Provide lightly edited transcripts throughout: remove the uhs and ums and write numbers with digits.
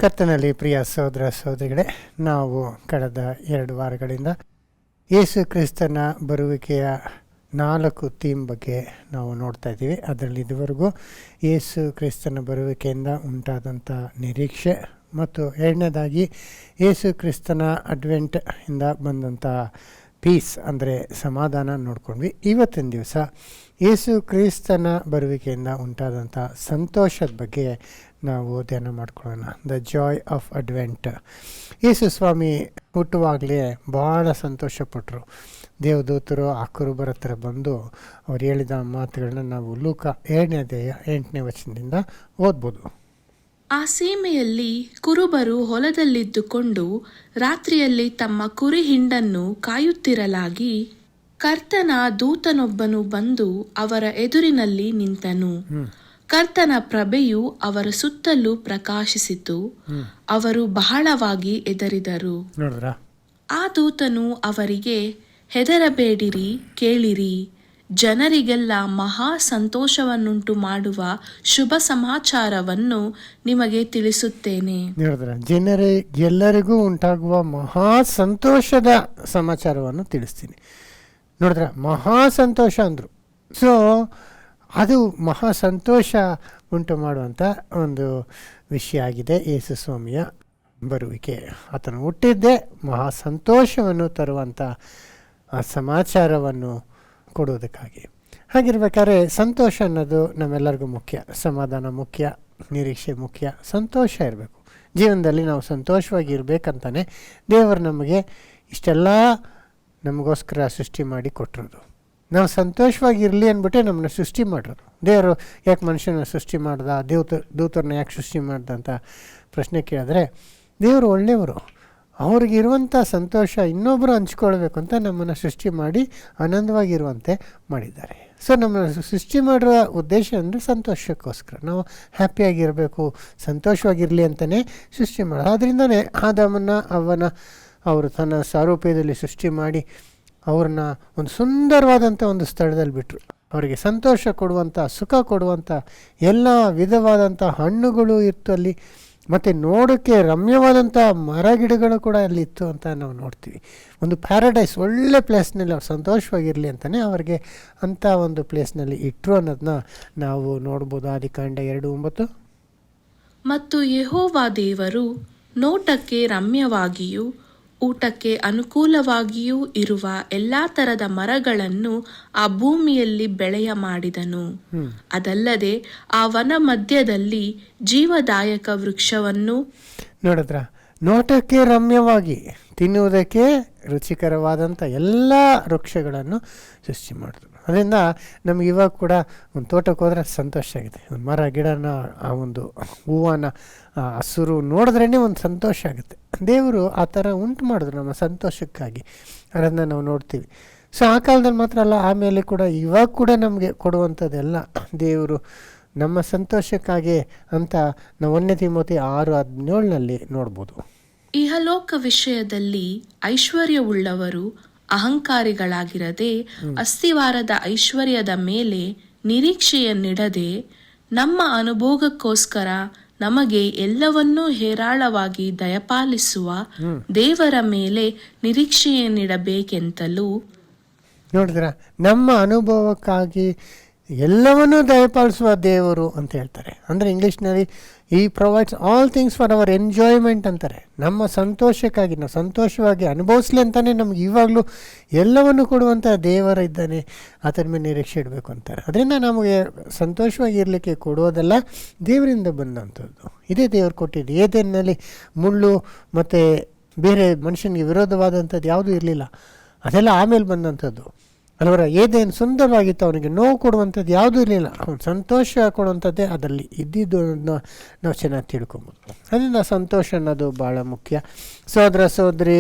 ಕರ್ತನಲ್ಲಿ ಪ್ರಿಯ ಸಹೋದರ ಸಹೋದರಿಗಳೇ, ನಾವು ಕಳೆದ 2 ವಾರಗಳಿಂದ ಯೇಸು ಕ್ರಿಸ್ತನ ಬರುವಿಕೆಯ 4 ಥೀಮ್ ಬಗ್ಗೆ ನಾವು ನೋಡ್ತಾ ಇದ್ದೀವಿ. ಅದರಲ್ಲಿ ಇದುವರೆಗೂ ಯೇಸು ಕ್ರಿಸ್ತನ ಬರುವಿಕೆಯಿಂದ ಉಂಟಾದಂಥ ನಿರೀಕ್ಷೆ ಮತ್ತು ಎರಡನೇದಾಗಿ ಯೇಸು ಕ್ರಿಸ್ತನ ಅಡ್ವೆಂಟ್ ಇಂದ ಬಂದಂಥ ಪೀಸ್ ಅಂದರೆ ಸಮಾಧಾನ ನೋಡ್ಕೊಂಡ್ವಿ. ಇವತ್ತಿನ ದಿವಸ ಯೇಸು ಕ್ರಿಸ್ತನ ಬರುವಿಕೆಯಿಂದ ಉಂಟಾದಂಥ ಸಂತೋಷದ ಬಗ್ಗೆ ನಾವು ಧ್ಯಾನ ಮಾಡ್ಕೊಳ್ಳೋಣ. The joy of Advent. Yesu Swami ಹುಟ್ಟುವಾಗಲೇ ಭಾಳ ಸಂತೋಷಪಟ್ಟರು. ದೇವದೂತರು ಆ ಕುರುಬರ ಹತ್ರ ಬಂದು ಅವ್ರು ಹೇಳಿದ ಮಾತುಗಳನ್ನ ನಾವು ಲೂಕ 2ನೇ ಅಧ್ಯಾಯ 8ನೇ ವಚನದಿಂದ ಓದ್ಬೋದು. ಆ ಸೀಮೆಯಲ್ಲಿ ಕುರುಬರು ಹೊಲದಲ್ಲಿದ್ದುಕೊಂಡು ರಾತ್ರಿಯಲ್ಲಿ ತಮ್ಮ ಕುರಿ ಹಿಂಡನ್ನು ಕಾಯುತ್ತಿರಲಾಗಿ ಕರ್ತನ ದೂತನೊಬ್ಬನು ಬಂದು ಅವರ ಎದುರಿನಲ್ಲಿ ನಿಂತನು. ಕರ್ತನ ಪ್ರಭೆಯು ಅವರ ಸುತ್ತಲೂ ಪ್ರಕಾಶಿಸಿತು. ಅವರು ಬಹಳವಾಗಿ ಹೆದರಿದರು. ಆ ದೂತನು ಅವರಿಗೆ, ಹೆದರಬೇಡಿರಿ, ಕೇಳಿರಿ, ಜನರಿಗೆಲ್ಲ ಮಹಾ ಸಂತೋಷವನ್ನುಂಟು ಮಾಡುವ ಶುಭ ಸಮಾಚಾರವನ್ನು ನಿಮಗೆ ತಿಳಿಸುತ್ತೇನೆ. ಎಲ್ಲರಿಗೂ ಉಂಟಾಗುವ ಮಹಾ ಸಂತೋಷದ ಸಮಾಚಾರವನ್ನು ತಿಳಿಸ್ತೀನಿ. ನೋಡಿದ್ರ, ಮಹಾ ಸಂತೋಷ ಅಂದರು. ಸೊ ಅದು ಮಹಾ ಸಂತೋಷ ಉಂಟು ಮಾಡುವಂಥ ಒಂದು ವಿಷಯ ಆಗಿದೆ ಯೇಸು ಸ್ವಾಮಿಯ ಬರುವಿಕೆ. ಆತನು ಹುಟ್ಟಿದ್ದೇ ಮಹಾ ಸಂತೋಷವನ್ನು ತರುವಂಥ ಸಮಾಚಾರವನ್ನು ಕೊಡುವುದಕ್ಕಾಗಿ. ಹಾಗಿರ್ಬೇಕಾದ್ರೆ ಸಂತೋಷ ಅನ್ನೋದು ನಮ್ಮೆಲ್ಲರಿಗೂ ಮುಖ್ಯ. ಸಮಾಧಾನ ಮುಖ್ಯ, ನಿರೀಕ್ಷೆ ಮುಖ್ಯ, ಸಂತೋಷ ಇರಬೇಕು. ಜೀವನದಲ್ಲಿ ನಾವು ಸಂತೋಷವಾಗಿ ಇರಬೇಕಂತಾನೆ ದೇವರು ನಮಗೆ ಇಷ್ಟೆಲ್ಲ ನಮಗೋಸ್ಕರ ಸೃಷ್ಟಿ ಮಾಡಿ ಕೊಟ್ಟಿರೋದು. ನಾವು ಸಂತೋಷವಾಗಿರಲಿ ಅಂದ್ಬಿಟ್ಟೆ ನಮ್ಮನ್ನ ಸೃಷ್ಟಿ ಮಾಡಿರೋದು. ದೇವರು ಯಾಕೆ ಮನುಷ್ಯನ ಸೃಷ್ಟಿ ಮಾಡ್ದ, ದೂತರನ್ನ ಯಾಕೆ ಸೃಷ್ಟಿ ಮಾಡ್ದ ಅಂತ ಪ್ರಶ್ನೆ ಕೇಳಿದ್ರೆ, ದೇವರು ಒಳ್ಳೆಯವರು. ಅವ್ರಿಗಿರುವಂಥ ಸಂತೋಷ ಇನ್ನೊಬ್ಬರು ಹಂಚ್ಕೊಳ್ಬೇಕು ಅಂತ ನಮ್ಮನ್ನು ಸೃಷ್ಟಿ ಮಾಡಿ ಆನಂದವಾಗಿರುವಂತೆ ಮಾಡಿದ್ದಾರೆ. ಸೊ ನಮ್ಮನ್ನು ಸೃಷ್ಟಿ ಮಾಡುವ ಉದ್ದೇಶ ಅಂದರೆ ಸಂತೋಷಕ್ಕೋಸ್ಕರ. ನಾವು ಹ್ಯಾಪಿಯಾಗಿರಬೇಕು, ಸಂತೋಷವಾಗಿರಲಿ ಅಂತಲೇ ಸೃಷ್ಟಿ ಮಾಡೋದು. ಆದ್ದರಿಂದನೇ ಆದಾಮನ ಅವರು ತನ್ನ ಸಾರೂಪ್ಯದಲ್ಲಿ ಸೃಷ್ಟಿ ಮಾಡಿ ಅವ್ರನ್ನ ಒಂದು ಸುಂದರವಾದಂಥ ಒಂದು ಸ್ಥಳದಲ್ಲಿ ಬಿಟ್ಟರು. ಅವರಿಗೆ ಸಂತೋಷ ಕೊಡುವಂಥ, ಸುಖ ಕೊಡುವಂಥ ಎಲ್ಲ ವಿಧವಾದಂಥ ಹಣ್ಣುಗಳು ಇತ್ತು ಅಲ್ಲಿ, ಮತ್ತು ನೋಡೋಕ್ಕೆ ರಮ್ಯವಾದಂಥ ಮರ ಗಿಡಗಳು ಕೂಡ ಅಲ್ಲಿ ಇತ್ತು ಅಂತ ನಾವು ನೋಡ್ತೀವಿ. ಒಂದು ಪ್ಯಾರಡೈಸ್, ಒಳ್ಳೆ ಪ್ಲೇಸ್ನಲ್ಲಿ ಅವ್ರು ಸಂತೋಷವಾಗಿರಲಿ ಅಂತಲೇ ಅವ್ರಿಗೆ ಅಂಥ ಒಂದು ಪ್ಲೇಸ್ನಲ್ಲಿ ಇಟ್ಟರು ಅನ್ನೋದನ್ನ ನಾವು ನೋಡ್ಬೋದು. ಆದಿಕಾಂಡ 2:9. ಮತ್ತು ಯೆಹೋವ ದೇವರು ನೋಟಕ್ಕೆ ರಮ್ಯವಾಗಿಯೂ ಊಟಕ್ಕೆ ಅನುಕೂಲವಾಗಿಯೂ ಇರುವ ಎಲ್ಲಾ ತರದ ಮರಗಳನ್ನು ಆ ಭೂಮಿಯಲ್ಲಿ ಬೆಳೆಯ ಮಾಡಿದನು. ಅದಲ್ಲದೆ ಆ ವನ ಮಧ್ಯದಲ್ಲಿ ಜೀವದಾಯಕ ವೃಕ್ಷವನ್ನು ನೋಡಿದ್ರ, ನೋಟಕ್ಕೆ ರಮ್ಯವಾಗಿ ತಿನ್ನುವುದಕ್ಕೆ ರುಚಿಕರವಾದಂಥ ಎಲ್ಲ ವೃಕ್ಷಗಳನ್ನು ಸೃಷ್ಟಿ ಮಾಡಿದ್ರು. ಅದರಿಂದ ನಮ್ಗೆ ಇವಾಗ ಕೂಡ ಒಂದು ತೋಟಕ್ಕೆ ಹೋದ್ರೆ ಸಂತೋಷ ಆಗಿದೆ. ಒಂದು ಮರ ಗಿಡನ, ಆ ಒಂದು ಹೂವನ ಹಸುರು ನೋಡಿದ್ರೇ ಒಂದು ಸಂತೋಷ ಆಗುತ್ತೆ. ದೇವರು ಆ ಥರ ಉಂಟು ಮಾಡಿದ್ರು ನಮ್ಮ ಸಂತೋಷಕ್ಕಾಗಿ. ಅದನ್ನು ನಾವು ನೋಡ್ತೀವಿ. ಸೊ ಆ ಕಾಲದಲ್ಲಿ ಮಾತ್ರ ಅಲ್ಲ, ಆಮೇಲೆ ಕೂಡ ಇವಾಗ ಕೂಡ ನಮಗೆ ಕೊಡುವಂಥದ್ದೆಲ್ಲ ದೇವರು ನಮ್ಮ ಸಂತೋಷಕ್ಕಾಗಿ ಅಂತ ನಾವು 1 ತಿಮೋಥಿ 6:17 ನೋಡ್ಬೋದು. ಇಹಲೋಕ ವಿಷಯದಲ್ಲಿ ಐಶ್ವರ್ಯವುಳ್ಳವರು ಅಹಂಕಾರಿಗಳಾಗಿರದೆ, ಅಸ್ತಿವಾರದ ಐಶ್ವರ್ಯದ ಮೇಲೆ ನಿರೀಕ್ಷೆಯನ್ನಿಡದೆ, ನಮ್ಮ ಅನುಭೋಗಕ್ಕೋಸ್ಕರ ನಮಗೆ ಎಲ್ಲವನ್ನೂ ಹೇರಾಳವಾಗಿ ದಯಪಾಲಿಸುವ ದೇವರ ಮೇಲೆ ನಿರೀಕ್ಷೆಯನ್ನಿಡಬೇಕೆಂತಲೂ. ನೋಡಿದ್ರ, ನಮ್ಮ ಅನುಭವಕ್ಕಾಗಿ ಎಲ್ಲವನ್ನೂ ದಯಪಾಲಿಸುವ ದೇವರು ಅಂತ ಹೇಳ್ತಾರೆ. ಅಂದರೆ ಇಂಗ್ಲೀಷ್ನಲ್ಲಿ ಈ provides all things for our enjoyment ಅಂತಾರೆ. ನಮ್ಮ ಸಂತೋಷಕ್ಕಾಗಿ, ನಾವು ಸಂತೋಷವಾಗಿ ಅನುಭವಿಸ್ಲಿ ಅಂತಲೇ ನಮ್ಗೆ ಇವಾಗಲೂ ಎಲ್ಲವನ್ನು ಕೊಡುವಂಥ ದೇವರ ಇದ್ದಾನೆ, ಆತನ ಮೇಲೆ ನಿರೀಕ್ಷೆ ಇಡಬೇಕು ಅಂತಾರೆ. ಅದರಿಂದ ನಮಗೆ ಸಂತೋಷವಾಗಿರಲಿಕ್ಕೆ ಕೊಡೋದೆಲ್ಲ ದೇವರಿಂದ ಬಂದಂಥದ್ದು. ಇದೇ ದೇವರು ಕೊಟ್ಟಿದ್ದು. ಏದೇನಲ್ಲಿ ಮುಳ್ಳು ಮತ್ತು ಬೇರೆ ಮನುಷ್ಯನಿಗೆ ವಿರೋಧವಾದಂಥದ್ದು ಯಾವುದೂ ಇರಲಿಲ್ಲ. ಅದೆಲ್ಲ ಆಮೇಲೆ ಬಂದಂಥದ್ದು ಅಲ್ವರ. ಏದೇನು ಸುಂದರವಾಗಿತ್ತು, ಅವನಿಗೆ ನೋವು ಕೊಡುವಂಥದ್ದು ಯಾವುದೂ ಇರಲಿಲ್ಲ. ಅವನು ಸಂತೋಷ ಕೊಡುವಂಥದ್ದೇ ಅದರಲ್ಲಿ ಇದ್ದಿದ್ದು ನಾವು ಚೆನ್ನಾಗಿ ತಿಳ್ಕೊಬೋದು. ಅದರಿಂದ ಸಂತೋಷ ಅನ್ನೋದು ಭಾಳ ಮುಖ್ಯ. ಸಹೋದರ ಸಹೋದರಿ,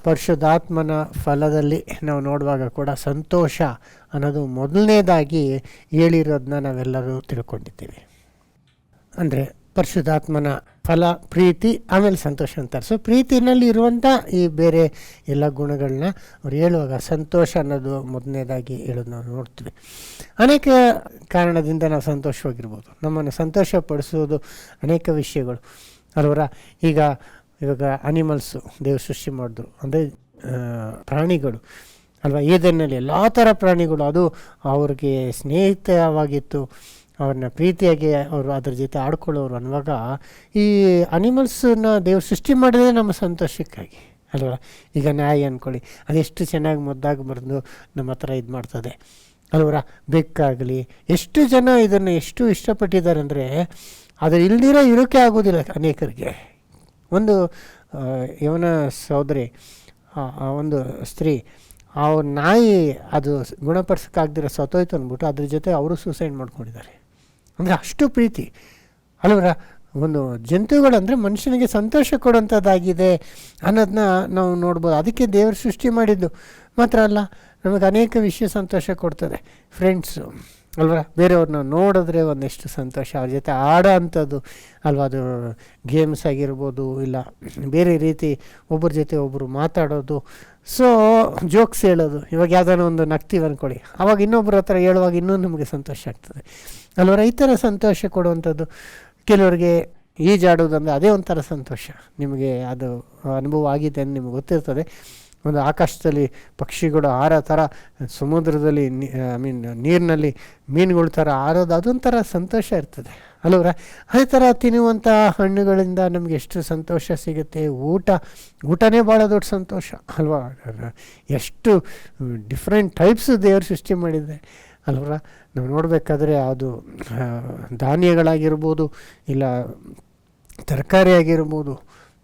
ಪರಿಶುದ್ಧಾತ್ಮನ ಫಲದಲ್ಲಿ ನಾವು ನೋಡುವಾಗ ಕೂಡ ಸಂತೋಷ ಅನ್ನೋದು ಮೊದಲನೇದಾಗಿ ಹೇಳಿರೋದನ್ನ ನಾವೆಲ್ಲರೂ ತಿಳ್ಕೊಂಡಿದ್ದೀವಿ. ಅಂದರೆ ಪರಿಶುದ್ಧಾತ್ಮನ ಫಲ ಪ್ರೀತಿ, ಆಮೇಲೆ ಸಂತೋಷ ಅಂತಾರೆ. ಸೊ ಪ್ರೀತಿನಲ್ಲಿ ಇರುವಂಥ ಈ ಬೇರೆ ಎಲ್ಲ ಗುಣಗಳನ್ನ ಅವ್ರು ಹೇಳುವಾಗ ಸಂತೋಷ ಅನ್ನೋದು ಮೊದಲನೇದಾಗಿ ಹೇಳೋದು ನಾವು ನೋಡ್ತೀವಿ. ಅನೇಕ ಕಾರಣದಿಂದ ನಾವು ಸಂತೋಷವಾಗಿರ್ಬೋದು. ನಮ್ಮನ್ನು ಸಂತೋಷಪಡಿಸೋದು ಅನೇಕ ವಿಷಯಗಳು. ಅಲ್ವರ. ಇವಾಗ ಅನಿಮಲ್ಸು ದೇವ್ರು ಸೃಷ್ಟಿ ಮಾಡಿದ್ರು, ಅಂದರೆ ಪ್ರಾಣಿಗಳು ಅಲ್ವಾ. ಏದನ್ನಲ್ಲಿ ಎಲ್ಲ ಥರ ಪ್ರಾಣಿಗಳು, ಅದು ಅವ್ರಿಗೆ ಸ್ನೇಹಿತವಾಗಿತ್ತು, ಅವ್ರನ್ನ ಪ್ರೀತಿಯಾಗಿ ಅವರು ಅದ್ರ ಜೊತೆ ಆಡ್ಕೊಳ್ಳೋರು ಅನ್ನುವಾಗ ಈ ಅನಿಮಲ್ಸನ್ನ ದೇವ್ರು ಸೃಷ್ಟಿ ಮಾಡಿದ್ರೆ ನಮ್ಮ ಸಂತೋಷಕ್ಕಾಗಿ ಅಲ್ವಾ. ಈಗ ನಾಯಿ ಅಂದ್ಕೊಳ್ಳಿ, ಅದೆಷ್ಟು ಚೆನ್ನಾಗಿ ಮುದ್ದಾಗಿ ಬರೆದು ನಮ್ಮ ಹತ್ರ ಇದು ಮಾಡ್ತದೆ ಅಲ್ವರ. ಬೆಕ್ಕಾಗಲಿ, ಎಷ್ಟು ಜನ ಇದನ್ನು ಎಷ್ಟು ಇಷ್ಟಪಟ್ಟಿದ್ದಾರೆ ಅಂದರೆ ಅದು ಇಲ್ದಿರೋ ಇರೋಕ್ಕೆ ಆಗೋದಿಲ್ಲ ಅನೇಕರಿಗೆ. ಒಂದು ಯವನ ಸಹೋದರಿ, ಒಂದು ಸ್ತ್ರೀ, ಆ ನಾಯಿ ಅದು ಗುಣಪಡಿಸೋಕ್ಕಾಗ್ದಿರೋ ಸತ್ತೋಯ್ತು ಅಂದ್ಬಿಟ್ಟು ಅದ್ರ ಜೊತೆ ಅವರು ಸೂಸೈಡ್ ಮಾಡ್ಕೊಂಡಿದ್ದಾರೆ. ಅಂದರೆ ಅಷ್ಟು ಪ್ರೀತಿ ಅಲ್ವರ. ಒಂದು ಜಂತುಗಳಂದರೆ ಮನುಷ್ಯನಿಗೆ ಸಂತೋಷ ಕೊಡುವಂಥದ್ದಾಗಿದೆ ಅನ್ನೋದನ್ನ ನಾವು ನೋಡ್ಬೋದು. ಅದಕ್ಕೆ ದೇವರು ಸೃಷ್ಟಿ ಮಾಡಿದ್ದು ಮಾತ್ರ ಅಲ್ಲ, ನಮಗೆ ಅನೇಕ ವಿಷಯ ಸಂತೋಷ ಕೊಡ್ತದೆ. ಫ್ರೆಂಡ್ಸು ಅಲ್ವ, ಬೇರೆಯವ್ರನ್ನ ನೋಡಿದ್ರೆ ಒಂದೆಷ್ಟು ಸಂತೋಷ, ಅವ್ರ ಜೊತೆ ಆಡೋ ಅಂಥದ್ದು ಅಲ್ವ. ಅದು ಗೇಮ್ಸ್ ಆಗಿರ್ಬೋದು, ಇಲ್ಲ ಬೇರೆ ರೀತಿ ಒಬ್ಬರ ಜೊತೆ ಒಬ್ಬರು ಮಾತಾಡೋದು, ಸೊ ಜೋಕ್ಸ್ ಹೇಳೋದು. ಇವಾಗ ಯಾವುದಾನ ಒಂದು ನಗ್ತೀವಿ ಅಂದ್ಕೊಳ್ಳಿ, ಆವಾಗ ಇನ್ನೊಬ್ಬರ ಹತ್ರ ಹೇಳುವಾಗ ಇನ್ನೂ ನಮಗೆ ಸಂತೋಷ ಆಗ್ತದೆ ಅಲ್ವರ. ಈ ಥರ ಸಂತೋಷ ಕೊಡುವಂಥದ್ದು. ಕೆಲವರಿಗೆ ಈಜಾಡೋದಂದರೆ ಅದೇ ಒಂಥರ ಸಂತೋಷ. ನಿಮಗೆ ಅದು ಅನುಭವ ಆಗಿದೆ ಅಂತ ನಿಮಗೆ ಗೊತ್ತಿರ್ತದೆ. ಒಂದು ಆಕಾಶದಲ್ಲಿ ಪಕ್ಷಿಗಳು ಹಾರೋ ಥರ, ಸಮುದ್ರದಲ್ಲಿ ನೀರಿನಲ್ಲಿ ಮೀನುಗಳ ಥರ ಹಾರೋದು, ಅದೊಂಥರ ಸಂತೋಷ ಇರ್ತದೆ ಅಲ್ವರ. ಅದೇ ಥರ ತಿನ್ನುವಂಥ ಹಣ್ಣುಗಳಿಂದ ನಮಗೆ ಎಷ್ಟು ಸಂತೋಷ ಸಿಗುತ್ತೆ. ಊಟನೇ ಭಾಳ ದೊಡ್ಡ ಸಂತೋಷ ಅಲ್ವಾ. ಎಷ್ಟು ಡಿಫ್ರೆಂಟ್ ಟೈಪ್ಸ್ ದೇವರು ಸೃಷ್ಟಿ ಮಾಡಿದೆ ಅಲ್ವರ. ನಾವು ನೋಡಬೇಕಾದ್ರೆ ಅದು ಧಾನ್ಯಗಳಾಗಿರ್ಬೋದು, ಇಲ್ಲ ತರಕಾರಿ ಆಗಿರ್ಬೋದು,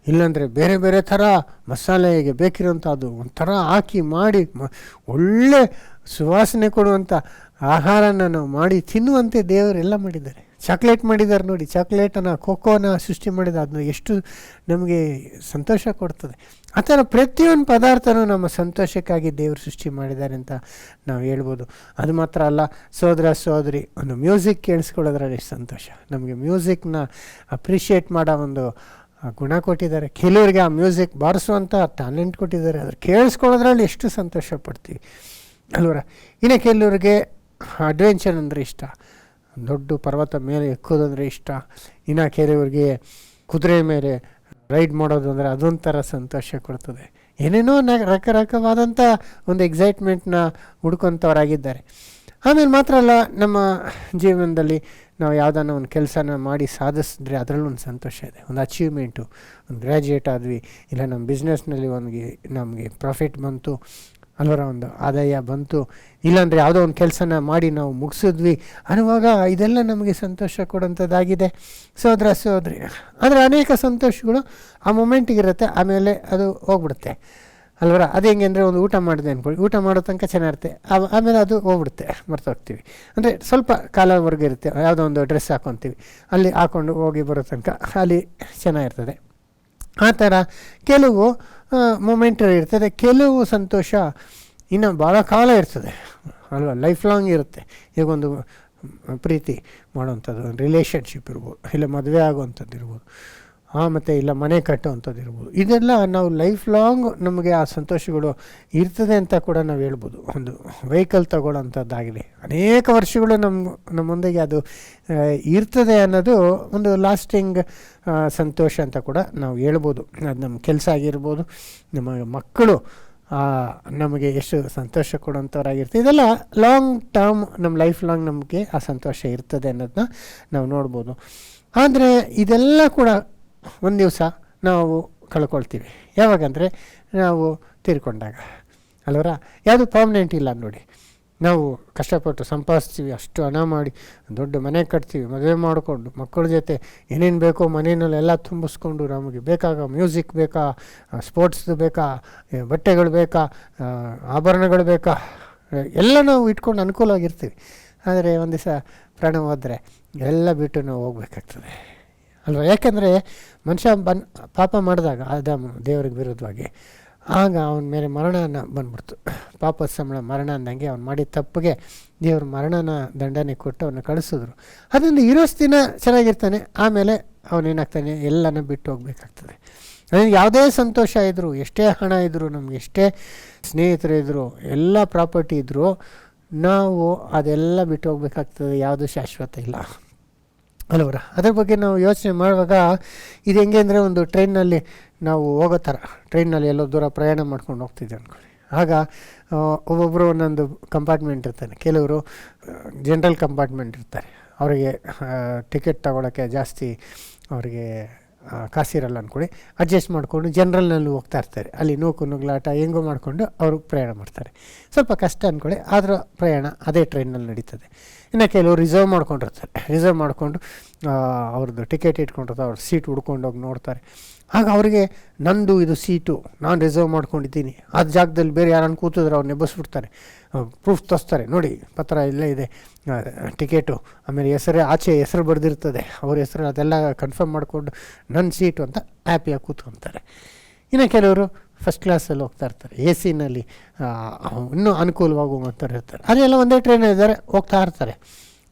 ಇಲ್ಲಾಂದರೆ ಬೇರೆ ಬೇರೆ ಥರ ಮಸಾಲೆಗೆ ಬೇಕಿರೋಂಥದ್ದು ಒಂಥರ ಹಾಕಿ ಮಾಡಿ ಒಳ್ಳೆ ಸುವಾಸನೆ ಕೊಡುವಂಥ ಆಹಾರನ ನಾವು ಮಾಡಿ ತಿನ್ನುವಂತೆ ದೇವರೆಲ್ಲ ಮಾಡಿದ್ದಾರೆ. ಚಾಕ್ಲೇಟ್ ಮಾಡಿದ್ದಾರೆ ನೋಡಿ, ಚಾಕ್ಲೇಟನ್ನು, ಖೋಖೋನ ಸೃಷ್ಟಿ ಮಾಡಿದ, ಅದನ್ನ ಎಷ್ಟು ನಮಗೆ ಸಂತೋಷ ಕೊಡ್ತದೆ. ಆ ಥರ ಪ್ರತಿಯೊಂದು ಪದಾರ್ಥನೂ ನಮ್ಮ ಸಂತೋಷಕ್ಕಾಗಿ ದೇವರು ಸೃಷ್ಟಿ ಮಾಡಿದ್ದಾರೆ ಅಂತ ನಾವು ಹೇಳ್ಬೋದು. ಅದು ಮಾತ್ರ ಅಲ್ಲ, ಸಹೋದರ ಸಹೋದರಿ, ಒಂದು ಮ್ಯೂಸಿಕ್ ಕೇಳಿಸ್ಕೊಳ್ಳೋದ್ರಲ್ಲಿ ಎಷ್ಟು ಸಂತೋಷ. ನಮಗೆ ಮ್ಯೂಸಿಕ್ನ ಅಪ್ರಿಷಿಯೇಟ್ ಮಾಡೋ ಒಂದು ಗುಣ ಕೊಟ್ಟಿದ್ದಾರೆ. ಕೆಲವರಿಗೆ ಆ ಮ್ಯೂಸಿಕ್ ಬಾರಿಸುವಂಥ ಟ್ಯಾಲೆಂಟ್ ಕೊಟ್ಟಿದ್ದಾರೆ. ಅದ್ರ ಕೇಳಿಸ್ಕೊಳ್ಳೋದ್ರಲ್ಲಿ ಎಷ್ಟು ಸಂತೋಷ ಪಡ್ತೀವಿ ಅಲ್ವರ. ಇನ್ನು ಕೆಲವರಿಗೆ ಅಡ್ವೆಂಚರ್ ಅಂದರೆ ಇಷ್ಟ, ದೊಡ್ಡ ಪರ್ವತ ಮೇಲೆ ಎಕ್ಕೋದಂದರೆ ಇಷ್ಟ. ಇನ್ನು ಕೆಲವರಿಗೆ ಕುದುರೆ ಮೇಲೆ ರೈಡ್ ಮಾಡೋದು ಅಂದರೆ ಅದೊಂಥರ ಸಂತೋಷ ಕೊಡ್ತದೆ. ಏನೇನೋ ರಕರಕವಾದಂಥ ಒಂದು ಎಕ್ಸೈಟ್ಮೆಂಟ್ನ ಹುಡ್ಕೊತವರಾಗಿದ್ದಾರೆ. ಆಮೇಲೆ ಮಾತ್ರ ಅಲ್ಲ, ನಮ್ಮ ಜೀವನದಲ್ಲಿ ನಾವು ಯಾವುದನ್ನ ಒಂದು ಕೆಲಸನ ಮಾಡಿ ಸಾಧಿಸಿದ್ರೆ ಅದರಲ್ಲೂ ಒಂದು ಸಂತೋಷ ಇದೆ. ಒಂದು ಅಚೀವ್ಮೆಂಟು, ಒಂದು ಗ್ರ್ಯಾಜುಯೇಟ್ ಆದ್ವಿ, ಇಲ್ಲ ನಮ್ಮ ಬಿಸ್ನೆಸ್ನಲ್ಲಿ ನಮಗೆ ಪ್ರಾಫಿಟ್ ಬಂತು ಅಲ್ವರ, ಒಂದು ಆದಾಯ ಬಂತು, ಇಲ್ಲಾಂದರೆ ಯಾವುದೋ ಒಂದು ಕೆಲಸನ ಮಾಡಿ ನಾವು ಮುಗಿಸಿದ್ವಿ ಅನ್ನುವಾಗ ಇದೆಲ್ಲ ನಮಗೆ ಸಂತೋಷ ಕೊಡುವಂಥದ್ದಾಗಿದೆ ಸಹೋದರ ಸಹೋದರಿ. ಆದರೆ ಅನೇಕ ಸಂತೋಷಗಳು ಆ ಮೊಮೆಂಟಿಗಿರುತ್ತೆ, ಆಮೇಲೆ ಅದು ಹೋಗ್ಬಿಡುತ್ತೆ ಅಲ್ವರ. ಅದು ಹೆಂಗೆ ಅಂದರೆ, ಒಂದು ಊಟ ಮಾಡಿದೆ ಅಂದ್ಕೊಳ್ಳಿ, ಊಟ ಮಾಡೋ ತನಕ ಚೆನ್ನಾಗಿರುತ್ತೆ, ಆಮೇಲೆ ಅದು ಹೋಗ್ಬಿಡುತ್ತೆ, ಮರ್ತೋಗ್ತೀವಿ. ಅಂದರೆ ಸ್ವಲ್ಪ ಕಾಲವರೆಗೆ ಇರುತ್ತೆ. ಯಾವುದೋ ಒಂದು ಡ್ರೆಸ್ ಹಾಕ್ಕೊತೀವಿ, ಅಲ್ಲಿ ಹಾಕ್ಕೊಂಡು ಹೋಗಿ ಬರೋ ತನಕ ಅಲ್ಲಿ ಚೆನ್ನಾಗಿರ್ತದೆ. ಆ ಥರ ಕೆಲವು ಮೊಮೆಂಟರಿ ಇರ್ತದೆ, ಕೆಲವು ಸಂತೋಷ ಇನ್ನು ಭಾಳ ಕಾಲ ಇರ್ತದೆ ಅಲ್ವಾ, ಲೈಫ್ ಲಾಂಗ್ ಇರುತ್ತೆ. ಈಗ ಒಂದು ಪ್ರೀತಿ ಮಾಡುವಂಥದ್ದು, ಒಂದು ರಿಲೇಷನ್ಶಿಪ್ ಇರ್ಬೋದು, ಇಲ್ಲ ಮದುವೆ ಆಗುವಂಥದ್ದು ಇರ್ಬೋದು, ಮತ್ತು ಇಲ್ಲ ಮನೆ ಕಟ್ಟುವಂಥದ್ದು ಇರ್ಬೋದು. ಇದೆಲ್ಲ ನಾವು ಲೈಫ್ ಲಾಂಗ್ ನಮಗೆ ಆ ಸಂತೋಷಗಳು ಇರ್ತದೆ ಅಂತ ಕೂಡ ನಾವು ಹೇಳ್ಬೋದು. ಒಂದು ವೆಹಿಕಲ್ ತಗೊಳ್ಳೋಂಥದ್ದಾಗಲಿ ಅನೇಕ ವರ್ಷಗಳು ನಮ್ಮ ಮುಂದೆಗೆ ಅದು ಇರ್ತದೆ ಅನ್ನೋದು ಒಂದು ಲಾಸ್ಟಿಂಗ್ ಸಂತೋಷ ಅಂತ ಕೂಡ ನಾವು ಹೇಳ್ಬೋದು. ಅದು ನಮ್ಮ ಕೆಲಸ ಆಗಿರ್ಬೋದು, ನಮ್ಮ ಮಕ್ಕಳು ನಮಗೆ ಎಷ್ಟು ಸಂತೋಷ ಕೊಡುವಂಥವ್ರಾಗಿರ್ತದೆ. ಇದೆಲ್ಲ ಲಾಂಗ್ ಟರ್ಮ್, ನಮ್ಮ ಲೈಫ್ ಲಾಂಗ್ ನಮಗೆ ಆ ಸಂತೋಷ ಇರ್ತದೆ ಅನ್ನೋದನ್ನ ನಾವು ನೋಡ್ಬೋದು. ಆದರೆ ಇದೆಲ್ಲ ಕೂಡ ಒಂದು ದಿವಸ ನಾವು ಕಳ್ಕೊಳ್ತೀವಿ. ಯಾವಾಗಂದರೆ ನಾವು ತೀರ್ಕೊಂಡಾಗ ಅಲ್ವರ. ಯಾವುದು ಪರ್ಮನೆಂಟ್ ಇಲ್ಲ ನೋಡಿ. ನಾವು ಕಷ್ಟಪಟ್ಟು ಸಂಪಾದಿಸ್ತೀವಿ, ಅಷ್ಟು ಹಣ ಮಾಡಿ ದೊಡ್ಡ ಮನೆ ಕಟ್ತೀವಿ, ಮದುವೆ ಮಾಡಿಕೊಂಡು ಮಕ್ಕಳ ಜೊತೆ ಏನೇನು ಬೇಕೋ ಮನೆಯಲ್ಲೆಲ್ಲ ತುಂಬಿಸ್ಕೊಂಡು, ನಮಗೆ ಬೇಕಾಗ ಮ್ಯೂಸಿಕ್ ಬೇಕಾ, ಸ್ಪೋರ್ಟ್ಸ್ದು ಬೇಕಾ, ಬಟ್ಟೆಗಳು ಬೇಕಾ, ಆಭರಣಗಳು ಬೇಕಾ, ಎಲ್ಲ ನಾವು ಇಟ್ಕೊಂಡು ಅನುಕೂಲವಾಗಿರ್ತೀವಿ. ಆದರೆ ಒಂದು ದಿವಸ ಪ್ರಾಣ ಹೋದರೆ ಎಲ್ಲ ಬಿಟ್ಟು ನಾವು ಹೋಗ್ಬೇಕಾಗ್ತದೆ ಅಲ್ವ. ಯಾಕೆಂದರೆ ಮನುಷ್ಯ ಪಾಪ ಮಾಡಿದಾಗ ಆದಾಮ ದೇವರಿಗೆ ವಿರುದ್ಧವಾಗಿ, ಆಗ ಅವನ ಮೇಲೆ ಮರಣನ ಬಂದ್ಬಿಡ್ತು. ಪಾಪದ ಸಂಬಳ ಮರಣ ಅಂದಂಗೆ ಅವ್ನು ಮಾಡಿದ ತಪ್ಪಿಗೆ ದೇವರು ಮರಣನ ದಂಡನೆ ಕೊಟ್ಟು ಅವನ್ನ ಕಳಿಸಿದ್ರು. ಅದರಿಂದ ಇರೋಷ್ಟು ದಿನ ಚೆನ್ನಾಗಿರ್ತಾನೆ, ಆಮೇಲೆ ಅವನೇನಾಗ್ತಾನೆ, ಎಲ್ಲನ ಬಿಟ್ಟು ಹೋಗ್ಬೇಕಾಗ್ತದೆ. ನನಗೆ ಯಾವುದೇ ಸಂತೋಷ ಇದ್ದರೂ, ಎಷ್ಟೇ ಹಣ ಇದ್ದರೂ, ನಮ್ಗೆ ಎಷ್ಟೇ ಸ್ನೇಹಿತರು ಇದ್ದರೂ, ಎಲ್ಲ ಪ್ರಾಪರ್ಟಿ ಇದ್ದರೂ, ನಾವು ಅದೆಲ್ಲ ಬಿಟ್ಟು ಹೋಗ್ಬೇಕಾಗ್ತದೆ. ಯಾವುದೂ ಶಾಶ್ವತ ಇಲ್ಲ ಅಲ್ವರ. ಅದ್ರ ಬಗ್ಗೆ ನಾವು ಯೋಚನೆ ಮಾಡುವಾಗ ಇದು ಹೆಂಗೆ ಅಂದರೆ, ಒಂದು ಟ್ರೈನಲ್ಲಿ ನಾವು ಹೋಗೋ ಥರ, ಟ್ರೈನಲ್ಲಿ ಎಲ್ಲೋ ದೂರ ಪ್ರಯಾಣ ಮಾಡ್ಕೊಂಡು ಹೋಗ್ತಿದ್ದೆ ಅಂದ್ಕೊಳ್ಳಿ. ಆಗ ಒಬ್ಬೊಬ್ಬರು ಒಂದೊಂದು ಕಂಪಾರ್ಟ್ಮೆಂಟ್ ಇರ್ತಾರೆ. ಕೆಲವರು ಜನ್ರಲ್ ಕಂಪಾರ್ಟ್ಮೆಂಟ್ ಇರ್ತಾರೆ, ಅವರಿಗೆ ಟಿಕೆಟ್ ತಗೊಳ್ಳೋಕ್ಕೆ ಜಾಸ್ತಿ ಅವರಿಗೆ ಕಾಸಿರಲ್ಲ ಅಂದ್ಕೊಳ್ಳಿ, ಅಡ್ಜಸ್ಟ್ ಮಾಡಿಕೊಂಡು ಜನ್ರಲ್ನಲ್ಲಿ ಹೋಗ್ತಾ ಇರ್ತಾರೆ. ಅಲ್ಲಿ ನೂಕು ನುಗ್ಲಾಟ ಹೆಂಗೋ ಮಾಡಿಕೊಂಡು ಅವರು ಪ್ರಯಾಣ ಮಾಡ್ತಾರೆ. ಸ್ವಲ್ಪ ಕಷ್ಟ ಅಂದ್ಕೊಳ್ಳಿ, ಆದರೂ ಪ್ರಯಾಣ ಅದೇ ಟ್ರೈನಲ್ಲಿ ನಡೀತದೆ. ಇನ್ನು ಕೆಲವರು ರಿಸರ್ವ್ ಮಾಡ್ಕೊಂಡಿರ್ತಾರೆ, ರಿಸರ್ವ್ ಮಾಡಿಕೊಂಡು ಅವ್ರದ್ದು ಟಿಕೆಟ್ ಇಟ್ಕೊಂಡಿರ್ತಾರೆ, ಅವ್ರ ಸೀಟ್ ಹುಡ್ಕೊಂಡೋಗಿ ನೋಡ್ತಾರೆ. ಆಗ ಅವರಿಗೆ ನಂದು ಇದು ಸೀಟು, ನಾನು ರಿಸರ್ವ್ ಮಾಡ್ಕೊಂಡಿದ್ದೀನಿ, ಆ ಜಾಗದಲ್ಲಿ ಬೇರೆ ಯಾರನ್ನು ಕೂತಿದ್ರೆ ಅವ್ರು ನೆಬ್ಬಸ್ಬಿಡ್ತಾರೆ, ಪ್ರೂಫ್ ತೋರಿಸ್ತಾರೆ, ನೋಡಿ ಪತ್ರ ಇಲ್ಲೇ ಇದೆ, ಟಿಕೆಟು, ಆಮೇಲೆ ಆಚೆ ಹೆಸರು ಬರೆದಿರ್ತದೆ, ಅವ್ರ ಹೆಸರು, ಅದೆಲ್ಲ ಕನ್ಫರ್ಮ್ ಮಾಡಿಕೊಂಡು ನನ್ನ ಸೀಟು ಅಂತ ಹ್ಯಾಪಿಯಾಗಿ ಕೂತ್ಕೊತಾರೆ. ಇನ್ನು ಕೆಲವರು ಫಸ್ಟ್ ಕ್ಲಾಸಲ್ಲಿ ಹೋಗ್ತಾ ಇರ್ತಾರೆ, ಎ ಸಿನಲ್ಲಿ ಇನ್ನೂ ಅನುಕೂಲವಾಗಿ ಹೋಗ್ತಾರೆ ಇರ್ತಾರೆ. ಅದೆಲ್ಲ ಒಂದೇ ಟ್ರೈನಿದ್ದಾರೆ, ಹೋಗ್ತಾ ಇರ್ತಾರೆ.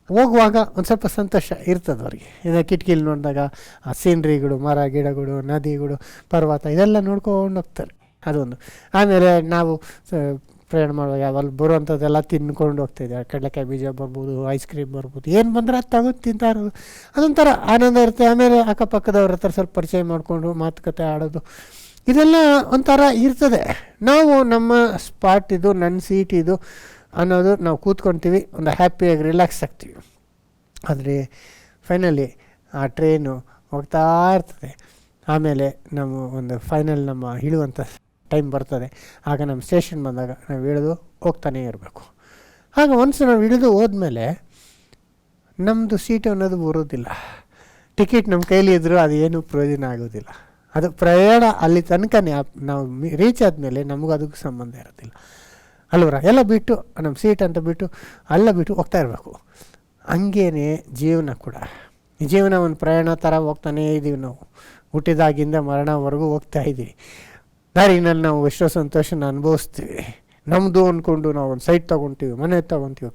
ಹೋಗುವಾಗ ಒಂದು ಸ್ವಲ್ಪ ಸಂತೋಷ ಇರ್ತದೆ ಅವ್ರಿಗೆ. ಇನ್ನು ಕಿಟಕಿಲಿ ನೋಡಿದಾಗ ಆ ಸೀನ್ರಿಗಳು, ಮರ ಗಿಡಗಳು, ನದಿಗಳು, ಪರ್ವತ ಇದೆಲ್ಲ ನೋಡ್ಕೊಂಡು ಹೋಗ್ತಾರೆ. ಅದೊಂದು. ಆಮೇಲೆ ನಾವು ಪ್ರಯಾಣ ಮಾಡುವಾಗ ಅಲ್ಲಿ ಬರುವಂಥದ್ದೆಲ್ಲ ತಿನ್ಕೊಂಡು ಹೋಗ್ತಾಯಿದ್ದೆ. ಕಡಲೆಕಾಯಿ ಬೀಜ ಬರ್ಬೋದು, ಐಸ್ ಕ್ರೀಮ್ ಬರ್ಬೋದು, ಏನು ಬಂದರೆ ಅದು ತಗೊಂಡು ತಿಂತಾ ಇರೋದು, ಅದೊಂಥರ ಆನಂದ ಇರುತ್ತೆ. ಆಮೇಲೆ ಅಕ್ಕಪಕ್ಕದವ್ರ ಹತ್ರ ಸ್ವಲ್ಪ ಪರಿಚಯ ಮಾಡಿಕೊಂಡು ಮಾತುಕತೆ ಆಡೋದು, ಇದೆಲ್ಲ ಒಂಥರ ಇರ್ತದೆ. ನಾವು ನಮ್ಮ ಸ್ಪಾಟ್ ಇದು, ನನ್ನ ಸೀಟ್ ಇದು ಅನ್ನೋದು ನಾವು ಕೂತ್ಕೊಳ್ತೀವಿ, ಒಂದು ಹ್ಯಾಪಿಯಾಗಿ ರಿಲ್ಯಾಕ್ಸ್ ಆಗ್ತೀವಿ. ಆದರೆ ಫೈನಲಿ ಆ ಟ್ರೈನು ಹೋಗ್ತಾ ಇರ್ತದೆ. ಆಮೇಲೆ ನಮ್ಮ ಒಂದು ಫೈನಲ್ ನಮ್ಮ ಇಳುವಂಥ ಟೈಮ್ ಬರ್ತದೆ. ಆಗ ನಮ್ಮ ಸ್ಟೇಷನ್ ಬಂದಾಗ ನಾವು ಇಳಿದು ಹೋಗ್ತಾನೇ ಇರಬೇಕು. ಆಗ ಒನ್ಸ್ ನಾವು ಇಳಿದು ಹೋದ್ಮೇಲೆ ನಮ್ಮದು ಸೀಟು ಅನ್ನೋದು ಬರೋದಿಲ್ಲ. ಟಿಕೆಟ್ ನಮ್ಮ ಕೈಲಿ ಇದ್ದರೂ ಅದು ಏನೂ ಪ್ರಯೋಜನ ಆಗೋದಿಲ್ಲ. ಅದು ಪ್ರಯಾಣ ಅಲ್ಲಿ ತನಕನೇ ನಾವು ರೀಚ್ ಆದಮೇಲೆ ನಮಗೂ ಅದಕ್ಕೂ ಸಂಬಂಧ ಇರೋದಿಲ್ಲ ಅಲ್ವರ. ಎಲ್ಲ ಬಿಟ್ಟು ನಮ್ಮ ಸೀಟ್ ಅಂತ ಬಿಟ್ಟು ಎಲ್ಲ ಬಿಟ್ಟು ಹೋಗ್ತಾ ಇರಬೇಕು. ಹಂಗೇ ಜೀವನ ಕೂಡ. ಈ ಜೀವನ ಒಂದು ಪ್ರಯಾಣ ಥರ ಹೋಗ್ತಾನೇ ಇದ್ದೀವಿ. ನಾವು ಹುಟ್ಟಿದಾಗಿಂದ ಮರಣವರೆಗೂ ಹೋಗ್ತಾ ಇದ್ದೀವಿ. ದಾರಿನಲ್ಲಿ ನಾವು ಎಷ್ಟೋ ಸಂತೋಷನ ಅನುಭವಿಸ್ತೀವಿ. ನಮ್ಮದು ಅಂದ್ಕೊಂಡು ನಾವು ಒಂದು ಸೈಟ್ ತೊಗೊತೀವಿ, ಮನೆ ತೊಗೊತೀವಿ,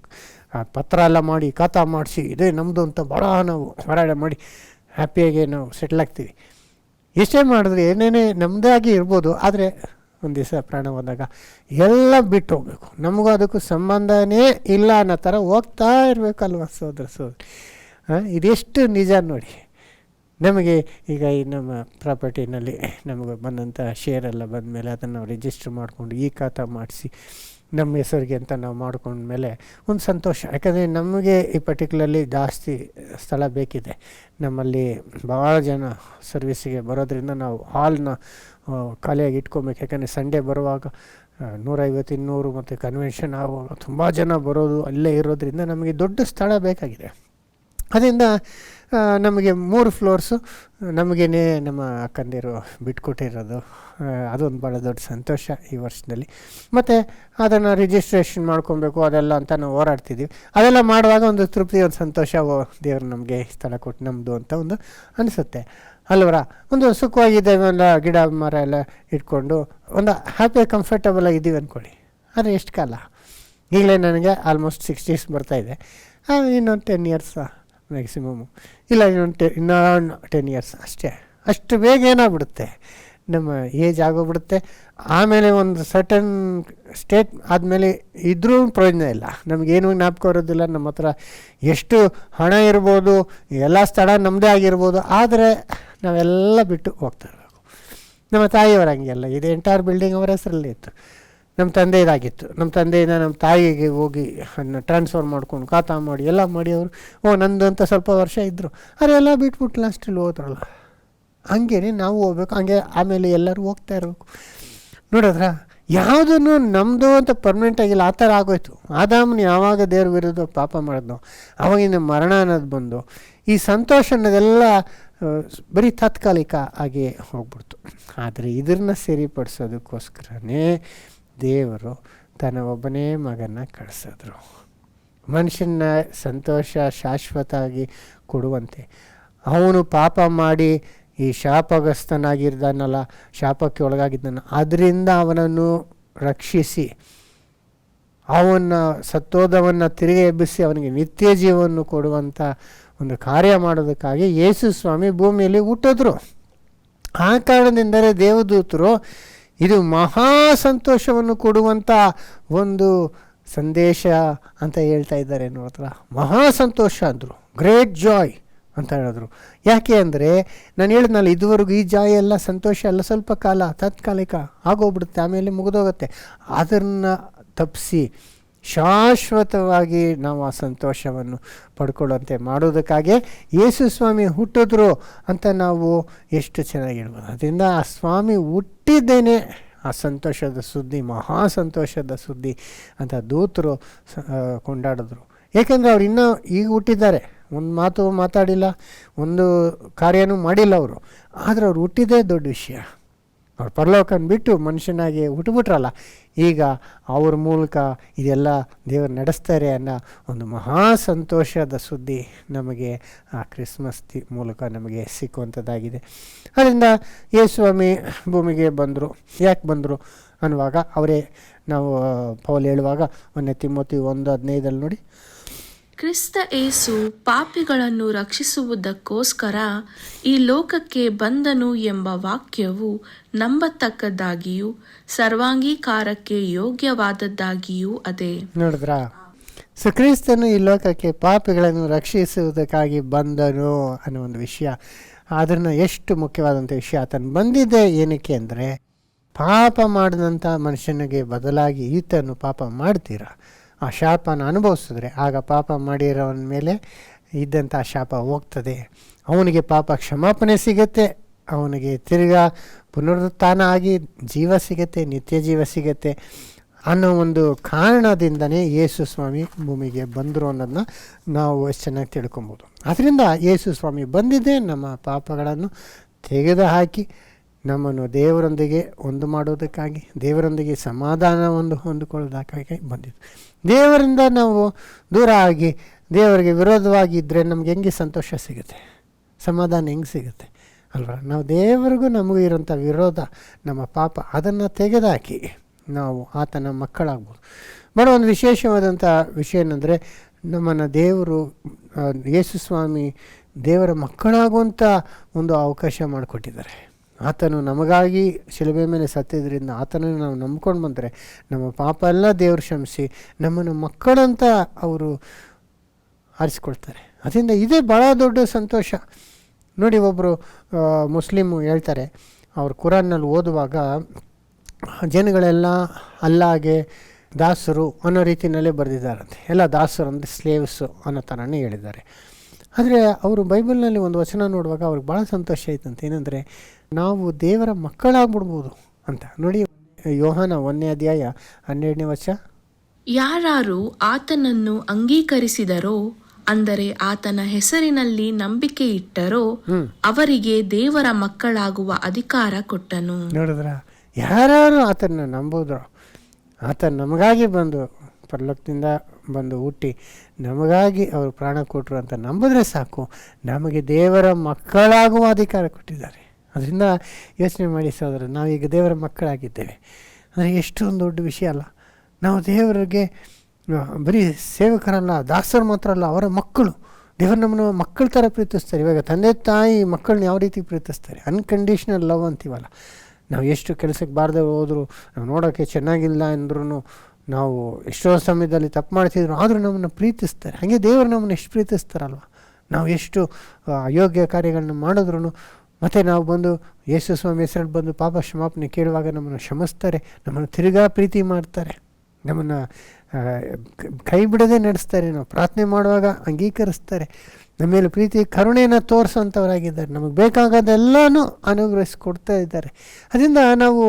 ಪತ್ರ ಎಲ್ಲ ಮಾಡಿ ಖಾತಾ ಮಾಡಿಸಿ ಇದೇ ನಮ್ಮದು ಅಂತ ಭಾಳ ನಾವು ಹೋರಾಟ ಮಾಡಿ ಹ್ಯಾಪಿಯಾಗಿ ನಾವು ಸೆಟ್ಲ್ ಆಗ್ತೀವಿ. ಎಷ್ಟೇ ಮಾಡಿದ್ರೆ ಏನೇನೇ ನಮ್ಮದಾಗಿ ಇರ್ಬೋದು, ಆದರೆ ಒಂದು ದಿವಸ ಪ್ರಾಣ ಹೋದಾಗ ಎಲ್ಲ ಬಿಟ್ಟು ಹೋಗ್ಬೇಕು. ನಮಗೂ ಅದಕ್ಕೂ ಸಂಬಂಧನೇ ಇಲ್ಲ ಅನ್ನೋ ಥರ ಹೋಗ್ತಾ ಇರಬೇಕಲ್ವ ಸೋದರ. ಇದೆಷ್ಟು ನಿಜ ನೋಡಿ. ನಮಗೆ ಈಗ ಈ ನಮ್ಮ ಪ್ರಾಪರ್ಟಿನಲ್ಲಿ ನಮಗೆ ಬಂದಂಥ ಶೇರೆಲ್ಲ ಬಂದಮೇಲೆ ಅದನ್ನು ನಾವು ರಿಜಿಸ್ಟ್ರ್ ಮಾಡಿಕೊಂಡು ಈ ಖಾತಾ ಮಾಡಿಸಿ ನಮ್ಮ ಹೆಸರಿಗೆ ಅಂತ ನಾವು ಮಾಡ್ಕೊಂಡ್ಮೇಲೆ ಒಂದು ಸಂತೋಷ. ಯಾಕಂದರೆ ನಮಗೆ ಈ ಪರ್ಟಿಕ್ಯುಲರ್ಲಿ ಜಾಸ್ತಿ ಸ್ಥಳ ಬೇಕಿದೆ. ನಮ್ಮಲ್ಲಿ ಭಾಳ ಜನ ಸರ್ವಿಸಿಗೆ ಬರೋದ್ರಿಂದ ನಾವು ಹಾಲ್ನ ಖಾಲಿಯಾಗಿ ಇಟ್ಕೊಬೇಕು. ಯಾಕಂದರೆ ಸಂಡೇ ಬರುವಾಗ 150-200 ಮತ್ತು ಕನ್ವೆನ್ಷನ್ ಆಗುವಾಗ ತುಂಬ ಜನ ಬರೋದು ಅಲ್ಲೇ ಇರೋದ್ರಿಂದ ನಮಗೆ ದೊಡ್ಡ ಸ್ಥಳ ಬೇಕಾಗಿದೆ. ಅದರಿಂದ ನಮಗೆ 3 ಫ್ಲೋರ್ಸು ನಮಗೇನೆ ನಮ್ಮ ಅಕ್ಕಂದಿರು ಬಿಟ್ಕೊಟ್ಟಿರೋದು ಅದೊಂದು ಭಾಳ ದೊಡ್ಡ ಸಂತೋಷ ಈ ವರ್ಷದಲ್ಲಿ. ಮತ್ತು ಅದನ್ನು ರಿಜಿಸ್ಟ್ರೇಷನ್ ಮಾಡ್ಕೊಬೇಕು ಅದೆಲ್ಲ ಅಂತ ನಾವು ಹೋರಾಡ್ತಿದ್ದೀವಿ. ಅದೆಲ್ಲ ಮಾಡುವಾಗ ಒಂದು ತೃಪ್ತಿ, ಒಂದು ಸಂತೋಷ, ದೇವರು ನಮಗೆ ಸ್ಥಳ ಕೊಟ್ಟು ನಮ್ಮದು ಅಂತ ಒಂದು ಅನಿಸುತ್ತೆ ಅಲ್ವರ. ಒಂದು ಸುಖವಾಗಿದ್ದೇವೆ, ಎಲ್ಲ ಗಿಡ ಮರ ಎಲ್ಲ ಇಟ್ಕೊಂಡು ಒಂದು ಹ್ಯಾಪಿ ಕಂಫರ್ಟಬಲ್ ಆಗಿದ್ದೀವಿ ಅಂದ್ಕೊಳ್ಳಿ. ಆದರೆ ಎಷ್ಟು ಕಾಲ? ಈಗಲೇ ನನಗೆ ಆಲ್ಮೋಸ್ಟ್ 60s ಬರ್ತಾಯಿದೆ. ಇನ್ನೊಂದು 10 ಇಯರ್ಸ್ ಮ್ಯಾಕ್ಸಿಮಮ್ಮು, ಇಲ್ಲ ಇನ್ನೊಂದು 10 ಇಯರ್ಸ್ ಅಷ್ಟೇ. ಅಷ್ಟು ಬೇಗ ಏನಾಗ್ಬಿಡುತ್ತೆ, ನಮ್ಮ ಏಜ್ ಆಗೋಗ್ಬಿಡುತ್ತೆ. ಆಮೇಲೆ ಒಂದು ಸರ್ಟನ್ ಸ್ಟೇಟ್ ಆದಮೇಲೆ ಇದ್ರೂ ಪ್ರಯೋಜನ ಇಲ್ಲ, ನಮಗೇನು ಜ್ಞಾಪಕ ಇರೋದಿಲ್ಲ. ನಮ್ಮ ಹತ್ರ ಎಷ್ಟು ಹಣ ಇರ್ಬೋದು, ಎಲ್ಲ ಸ್ಥಳ ನಮ್ಮದೇ ಆಗಿರ್ಬೋದು, ಆದರೆ ನಾವೆಲ್ಲ ಬಿಟ್ಟು ಹೋಗ್ತಾ ಇರಬೇಕು. ನಮ್ಮ ತಾಯಿಯವರು ಹಂಗೆಲ್ಲ, ಇದು ಎಂಟೈರ್ ಬಿಲ್ಡಿಂಗ್ ಅವರ ಹೆಸರಲ್ಲೇ ಇತ್ತು. ನಮ್ಮ ತಂದೆಯದಾಗಿತ್ತು. ನಮ್ಮ ತಂದೆಯಿಂದ ನಮ್ಮ ತಾಯಿಗೆ ಹೋಗಿ ಅದನ್ನ ಟ್ರಾನ್ಸ್ಫರ್ ಮಾಡ್ಕೊಂಡು ಖಾತಾ ಮಾಡಿ ಎಲ್ಲ ಮಾಡಿ ಅವರು ನಂದು ಅಂತ ಸ್ವಲ್ಪ ವರ್ಷ ಇದ್ದರು. ಅದೆಲ್ಲ ಬಿಟ್ಬಿಟ್ಟು ಲಾಸ್ಟಲ್ಲಿ ಹೋದ್ರಲ್ಲ. ಹಂಗೇ ನಾವು ಹೋಗ್ಬೇಕು. ಹಂಗೆ ಆಮೇಲೆ ಎಲ್ಲರೂ ಹೋಗ್ತಾ ಇರಬೇಕು. ನೋಡಿದ್ರ, ಯಾವುದನ್ನು ನಮ್ಮದು ಅಂತ ಪರ್ಮನೆಂಟ್ ಆಗಿಲ್ಲ, ಆ ಥರ ಆಗೋಯ್ತು. ಆದಾಮನ ಯಾವಾಗ ದೇವ್ರ ವಿರುದ್ಧ ಪಾಪ ಮಾಡಿದ್ನೋ ಆವಾಗಿನ ಮರಣ ಅನ್ನೋದು ಬಂದು ಈ ಸಂತೋಷ ಅನ್ನೋದೆಲ್ಲ ಬರೀ ತಾತ್ಕಾಲಿಕ ಆಗಿ ಹೋಗ್ಬಿಡ್ತು. ಆದರೆ ಇದನ್ನ ಸರಿಪಡಿಸೋದಕ್ಕೋಸ್ಕರನೇ ದೇವರು ತನ್ನ ಒಬ್ಬನೇ ಮಗನ ಕಳಿಸಿದ್ರು, ಮನುಷ್ಯನ ಸಂತೋಷ ಶಾಶ್ವತವಾಗಿ ಕೊಡುವಂತೆ. ಅವನು ಪಾಪ ಮಾಡಿ ಈ ಶಾಪಗ್ರಸ್ತನಾಗಿದ್ದಾನಲ್ಲ, ಶಾಪಕ್ಕೆ ಒಳಗಾಗಿದ್ದಾನ, ಅದರಿಂದ ಅವನನ್ನು ರಕ್ಷಿಸಿ ಅವನ ಸತ್ತೋದವನ್ನು ತಿರುಗಿ ಎಬ್ಬಿಸಿ ಅವನಿಗೆ ನಿತ್ಯ ಜೀವವನ್ನು ಕೊಡುವಂಥ ಒಂದು ಕಾರ್ಯ ಮಾಡೋದಕ್ಕಾಗಿ ಯೇಸು ಸ್ವಾಮಿ ಭೂಮಿಯಲ್ಲಿ ಹುಟ್ಟಿದ್ರು. ಆ ಕಾರಣದಿಂದಲೇ ದೇವದೂತರು ಇದು ಮಹಾ ಸಂತೋಷವನ್ನು ಕೊಡುವಂಥ ಒಂದು ಸಂದೇಶ ಅಂತ ಹೇಳ್ತಾ ಇದ್ದಾರೆ. ನೋಡ್ರ, ಮಹಾ ಸಂತೋಷ ಅಂದರು, ಗ್ರೇಟ್ ಜಾಯ್ ಅಂತ ಹೇಳಿದ್ರು. ಯಾಕೆ ಅಂದರೆ ನಾನು ಹೇಳಿದ್ನಲ್ಲ, ಇದುವರೆಗೂ ಈ ಜಾಯ ಎಲ್ಲ ಸಂತೋಷ ಎಲ್ಲ ಸ್ವಲ್ಪ ಕಾಲ ತಾತ್ಕಾಲಿಕ ಆಗೋಗ್ಬಿಡುತ್ತೆ, ಆಮೇಲೆ ಮುಗಿದೋಗುತ್ತೆ. ಅದನ್ನು ತಪ್ಪಿಸಿ ಶಾಶ್ವತವಾಗಿ ನಾವು ಆ ಸಂತೋಷವನ್ನು ಪಡ್ಕೊಳ್ಳುವಂತೆ ಮಾಡೋದಕ್ಕಾಗೆ ಯೇಸು ಸ್ವಾಮಿ ಹುಟ್ಟಿದ್ರು ಅಂತ ನಾವು ಎಷ್ಟು ಚೆನ್ನಾಗಿ ಹೇಳ್ಬೋದು. ಅದರಿಂದ ಆ ಸ್ವಾಮಿ ಹುಟ್ಟಿದ್ದೇನೆ ಆ ಸಂತೋಷದ ಸುದ್ದಿ, ಮಹಾ ಸಂತೋಷದ ಸುದ್ದಿ ಅಂತ ದೂತರು ಕೊಂಡಾಡಿದ್ರು. ಏಕೆಂದರೆ ಅವ್ರು ಇನ್ನೂ ಈಗ ಹುಟ್ಟಿದ್ದಾರೆ, ಒಂದು ಮಾತು ಮಾತಾಡಿಲ್ಲ, ಒಂದು ಕಾರ್ಯನೂ ಮಾಡಿಲ್ಲ ಅವರು. ಆದರೆ ಅವ್ರು ಹುಟ್ಟಿದ್ದೇ ದೊಡ್ಡ ವಿಷಯ. ಅವ್ರು ಪರಲೋಕನ ಬಿಟ್ಟು ಮನುಷ್ಯನಾಗಿ ಹುಟ್ಟುಬಿಟ್ರಲ್ಲ, ಈಗ ಅವ್ರ ಮೂಲಕ ಇದೆಲ್ಲ ದೇವರು ನಡೆಸ್ತಾರೆ ಅನ್ನೋ ಒಂದು ಮಹಾ ಸಂತೋಷದ ಸುದ್ದಿ ನಮಗೆ ಆ ಕ್ರಿಸ್ಮಸ್ ಮೂಲಕ ನಮಗೆ ಸಿಕ್ಕುವಂಥದ್ದಾಗಿದೆ. ಅದರಿಂದ ಯೇಸುಸ್ವಾಮಿ ಭೂಮಿಗೆ ಬಂದರು. ಯಾಕೆ ಬಂದರು ಅನ್ನುವಾಗ ಅವರೇ ನಾವು ಪೌಲ್ ಹೇಳುವಾಗ 1 ತಿಮೋಥಿ 1:15 ನೋಡಿ, ಕ್ರಿಸ್ತ ಏಸು ಪಾಪಿಗಳನ್ನು ರಕ್ಷಿಸುವುದಕ್ಕೋಸ್ಕರ ಈ ಲೋಕಕ್ಕೆ ಬಂದನು ಎಂಬ ವಾಕ್ಯವು ನಂಬತಕ್ಕದ್ದಾಗಿಯೂ ಸರ್ವಾಂಗೀಕಾರಕ್ಕೆ ಯೋಗ್ಯವಾದದ್ದಾಗಿಯೂ ಅದೇ. ನೋಡಿದ್ರಾ, ಕ್ರಿಸ್ತನು ಈ ಲೋಕಕ್ಕೆ ಪಾಪಿಗಳನ್ನು ರಕ್ಷಿಸುವುದಕ್ಕಾಗಿ ಬಂದನು ಅನ್ನೋ ಒಂದು ವಿಷಯ, ಅದನ್ನು ಎಷ್ಟು ಮುಖ್ಯವಾದಂಥ ವಿಷಯ. ಆತನು ಬಂದಿದ್ದೆ ಏನಕ್ಕೆ ಅಂದರೆ, ಪಾಪ ಮಾಡಿದಂಥ ಮನುಷ್ಯನಿಗೆ ಬದಲಾಗಿ ಈತನು ಪಾಪ ಮಾಡ್ತೀರಾ ಆ ಶಾಪನ ಅನುಭವಿಸಿದ್ರೆ ಆಗ ಪಾಪ ಮಾಡಿರೋನ ಮೇಲೆ ಇದ್ದಂಥ ಶಾಪ ಹೋಗ್ತದೆ, ಅವನಿಗೆ ಪಾಪ ಕ್ಷಮಾಪಣೆ ಸಿಗುತ್ತೆ, ಅವನಿಗೆ ತಿರ್ಗಾ ಪುನರುತ್ಥಾನ ಆಗಿ ಜೀವ ಸಿಗುತ್ತೆ, ನಿತ್ಯ ಜೀವ ಸಿಗುತ್ತೆ ಅನ್ನೋ ಒಂದು ಕಾರಣದಿಂದನೇ ಯೇಸು ಸ್ವಾಮಿ ಭೂಮಿಗೆ ಬಂದರು ಅನ್ನೋದನ್ನ ನಾವು ಎಷ್ಟು ಚೆನ್ನಾಗಿ ತಿಳ್ಕೊಬೋದು. ಅದರಿಂದ ಯೇಸು ಸ್ವಾಮಿ ಬಂದಿದ್ದೇ ನಮ್ಮ ಪಾಪಗಳನ್ನು ತೆಗೆದು ಹಾಕಿ ನಮ್ಮನ್ನು ದೇವರೊಂದಿಗೆ ಒಂದು ಮಾಡೋದಕ್ಕಾಗಿ, ದೇವರೊಂದಿಗೆ ಸಮಾಧಾನವನ್ನು ಹೊಂದಿಕೊಳ್ಳೋದಕ್ಕಾಗಿ ಬಂದಿದ್ದು. ದೇವರಿಂದ ನಾವು ದೂರ ಆಗಿ ದೇವರಿಗೆ ವಿರೋಧವಾಗಿದ್ದರೆ ನಮ್ಗೆ ಹೆಂಗೆ ಸಂತೋಷ ಸಿಗುತ್ತೆ, ಸಮಾಧಾನ ಹೆಂಗೆ ಸಿಗುತ್ತೆ ಅಲ್ವಾ? ನಾವು ದೇವರಿಗೂ ನಮಗೂ ಇರೋಂಥ ವಿರೋಧ ನಮ್ಮ ಪಾಪ, ಅದನ್ನು ತೆಗೆದುಹಾಕಿ ನಾವು ಆತನ ಮಕ್ಕಳಾಗ್ಬೋದು. ಬರೋ ಒಂದು ವಿಶೇಷವಾದಂಥ ವಿಷಯ ಏನಂದರೆ, ನಮ್ಮನ್ನು ದೇವರು ಯೇಸು ಸ್ವಾಮಿ ದೇವರ ಮಕ್ಕಳಾಗುವಂಥ ಒಂದು ಅವಕಾಶ ಮಾಡಿಕೊಟ್ಟಿದ್ದಾರೆ. ಆತನು ನಮಗಾಗಿ ಶಿಲುಬೆ ಮೇಲೆ ಸತ್ತಿದ್ರಿಂದ ಆತನನ್ನು ನಾವು ನಂಬ್ಕೊಂಡು ಬಂದರೆ ನಮ್ಮ ಪಾಪ ಎಲ್ಲ ದೇವರು ಕ್ಷಮಿಸಿ ನಮ್ಮನ್ನು ಮಕ್ಕಳಂತ ಅವರು ಆರಿಸ್ಕೊಳ್ತಾರೆ. ಅದರಿಂದ ಇದೇ ಭಾಳ ದೊಡ್ಡ ಸಂತೋಷ. ನೋಡಿ, ಒಬ್ಬರು ಮುಸ್ಲಿಮು ಹೇಳ್ತಾರೆ, ಅವರು ಕುರಾನ್ನಲ್ಲಿ ಓದುವಾಗ ಜನಗಳೆಲ್ಲ ಅಲ್ಲಾಗೆ ದಾಸರು ಅನ್ನೋ ರೀತಿಯಲ್ಲೇ ಬರೆದಿದ್ದಾರಂತೆ. ಎಲ್ಲ ದಾಸರು ಅಂದರೆ ಸ್ಲೇವ್ಸು ಅನ್ನೋ ಥರನೇ ಹೇಳಿದ್ದಾರೆ. ಆದರೆ ಅವರು ಬೈಬಲ್ನಲ್ಲಿ ಒಂದು ವಚನ ನೋಡುವಾಗ ಅವ್ರಿಗೆ ಭಾಳ ಸಂತೋಷ ಆಯ್ತಂತೆ. ಏನಂದರೆ, ನಾವು ದೇವರ ಮಕ್ಕಳಾಗ್ಬಿಡ್ಬೋದು ಅಂತ. ನೋಡಿ, ಯೋಹಾನ 1:12 ಯಾರು ಆತನನ್ನು ಅಂಗೀಕರಿಸಿದರೋ, ಅಂದರೆ ಆತನ ಹೆಸರಿನಲ್ಲಿ ನಂಬಿಕೆ ಇಟ್ಟರೋ ಅವರಿಗೆ ದೇವರ ಮಕ್ಕಳಾಗುವ ಅಧಿಕಾರ ಕೊಟ್ಟನು. ನೋಡಿದ್ರ, ಯಾರು ಆತನ ನಂಬೋದ್ರು, ಆತ ನಮಗಾಗಿ ಬಂದು ಪರಲೋಕದಿಂದ ಬಂದು ಹುಟ್ಟಿ ನಮಗಾಗಿ ಅವರು ಪ್ರಾಣ ಕೊಟ್ಟರು ಅಂತ ನಂಬಿದ್ರೆ ಸಾಕು, ನಮಗೆ ದೇವರ ಮಕ್ಕಳಾಗುವ ಅಧಿಕಾರ ಕೊಟ್ಟಿದ್ದಾರೆ. ಅದರಿಂದ ಯೋಚನೆ ಮಾಡಿ ಸಹೋದರ, ನಾವೀಗ ದೇವರ ಮಕ್ಕಳಾಗಿದ್ದೇವೆ ಅಂದರೆ ಎಷ್ಟೊಂದು ದೊಡ್ಡ ವಿಷಯ ಅಲ್ಲ. ನಾವು ದೇವರಿಗೆ ಬರೀ ಸೇವಕರಲ್ಲ, ದಾಸರು ಮಾತ್ರ ಅಲ್ಲ, ಅವರ ಮಕ್ಕಳು. ದೇವರು ನಮ್ಮನ್ನು ಮಕ್ಕಳ ಥರ ಪ್ರೀತಿಸ್ತಾರೆ. ಇವಾಗ ತಂದೆ ತಾಯಿ ಮಕ್ಕಳನ್ನ ಯಾವ ರೀತಿ ಪ್ರೀತಿಸ್ತಾರೆ, ಅನ್ಕಂಡೀಷ್ನಲ್ ಲವ್ ಅಂತೀವಲ್ಲ. ನಾವು ಎಷ್ಟು ಕೆಲಸಕ್ಕೆ ಬಾರದೆ ಹೋದ್ರು, ನಾವು ನೋಡೋಕ್ಕೆ ಚೆನ್ನಾಗಿಲ್ಲ ಅಂದ್ರೂ, ನಾವು ಎಷ್ಟೋ ಸಮಯದಲ್ಲಿ ತಪ್ಪು ಮಾಡ್ತಿದ್ರು ಆದರೂ ನಮ್ಮನ್ನು ಪ್ರೀತಿಸ್ತಾರೆ. ಹಾಗೆ ದೇವರು ನಮ್ಮನ್ನು ಎಷ್ಟು ಪ್ರೀತಿಸ್ತಾರಲ್ವ. ನಾವು ಎಷ್ಟು ಅಯೋಗ್ಯ ಕಾರ್ಯಗಳನ್ನ ಮಾಡಿದ್ರು ಮತ್ತು ನಾವು ಬಂದು ಯೇಸು ಸ್ವಾಮಿ ಹೆಸರಲ್ಲಿ ಬಂದು ಪಾಪ ಕ್ಷಮಾಪಣೆ ಕೇಳುವಾಗ ನಮ್ಮನ್ನು ಕ್ಷಮಿಸ್ತಾರೆ, ನಮ್ಮನ್ನು ತಿರುಗಾ ಪ್ರೀತಿ ಮಾಡ್ತಾರೆ, ನಮ್ಮನ್ನು ಕೈ ಬಿಡದೆ ನಡೆಸ್ತಾರೆ, ನಾವು ಪ್ರಾರ್ಥನೆ ಮಾಡುವಾಗ ಅಂಗೀಕರಿಸ್ತಾರೆ, ನಮ್ಮ ಮೇಲೆ ಪ್ರೀತಿ ಕರುಣೆಯನ್ನು ತೋರಿಸೋಂಥವರಾಗಿದ್ದಾರೆ, ನಮಗೆ ಬೇಕಾಗೋದೆಲ್ಲನೂ ಅನುಗ್ರಹಿಸ್ಕೊಡ್ತಾ ಇದ್ದಾರೆ. ಅದರಿಂದ ನಾವು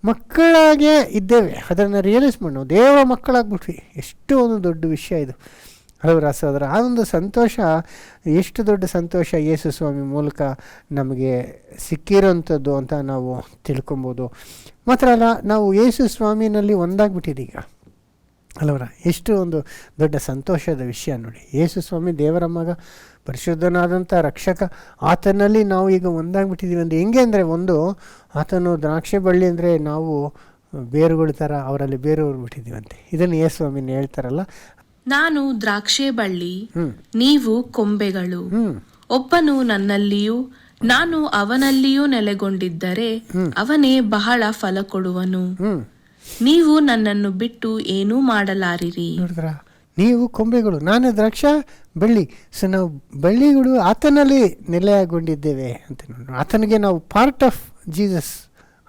ಮಕ್ಕಳಾಗೇ ಇದ್ದೇವೆ, ಅದನ್ನು ರಿಯಲೈಸ್ ಮಾಡಿ ನಾವು ದೇವರ ಮಕ್ಕಳಾಗ್ಬಿಟ್ವಿ. ಎಷ್ಟು ಒಂದು ದೊಡ್ಡ ವಿಷಯ ಇದು ಅಲ್ವರ ಸಹೋದರ. ಆ ಒಂದು ಸಂತೋಷ, ಎಷ್ಟು ದೊಡ್ಡ ಸಂತೋಷ ಯೇಸು ಸ್ವಾಮಿ ಮೂಲಕ ನಮಗೆ ಸಿಕ್ಕಿರೋಂಥದ್ದು ಅಂತ ನಾವು ತಿಳ್ಕೊಬೋದು. ಮಾತ್ರ ಅಲ್ಲ, ನಾವು ಯೇಸು ಸ್ವಾಮಿನಲ್ಲಿ ಒಂದಾಗ್ಬಿಟ್ಟಿದ್ದೀಗ ಅಲ್ವರ. ಎಷ್ಟು ಒಂದು ದೊಡ್ಡ ಸಂತೋಷದ ವಿಷಯ ನೋಡಿ. ಯೇಸು ಸ್ವಾಮಿ ದೇವರ ಮಗ, ಪರಿಶುದ್ಧನಾದಂಥ ರಕ್ಷಕ, ಆತನಲ್ಲಿ ನಾವು ಈಗ ಒಂದಾಗ್ಬಿಟ್ಟಿದ್ದೀವಿ. ಅಂದರೆ ಹೆಂಗೆ ಅಂದರೆ, ಒಂದು ಆತನು ದ್ರಾಕ್ಷಿ ಬಳ್ಳಿ ಅಂದರೆ ನಾವು ಬೇರುಗಳ ಥರ ಅವರಲ್ಲಿ ಬೇರೆಯವ್ರು ಬಿಟ್ಟಿದ್ದೀವಂತೆ. ಇದನ್ನು ಯೇಸು ಸ್ವಾಮಿನ ಹೇಳ್ತಾರಲ್ಲ, ನಾನು ದ್ರಾಕ್ಷಿ ಬಳ್ಳಿ, ನೀವು ಕೊಂಬೆಗಳು. ಒಬ್ಬನು ನನ್ನಲ್ಲಿಯೂ ನಾನು ಅವನಲ್ಲಿಯೂ ನೆಲೆಗೊಂಡಿದ್ದರೆ ಅವನೇ ಬಹಳ ಫಲ ಕೊಡುವನು. ನೀವು ನನ್ನನ್ನು ಬಿಟ್ಟು ಏನೂ ಮಾಡಲಾರಿರಿ. ನೋಡಿದ್ರ, ನೀವು ಕೊಂಬೆಗಳು, ನಾನು ದ್ರಾಕ್ಷ ಬಳ್ಳಿ. ಸೊ ನಾವು ಬಳ್ಳಿಗಳು ಆತನಲ್ಲಿ ನೆಲೆಗೊಂಡಿದ್ದೇವೆ ಅಂತ ನೋಡಿ. ಆತನಿಗೆ ನಾವು ಪಾರ್ಟ್ ಆಫ್ ಜೀಸಸ್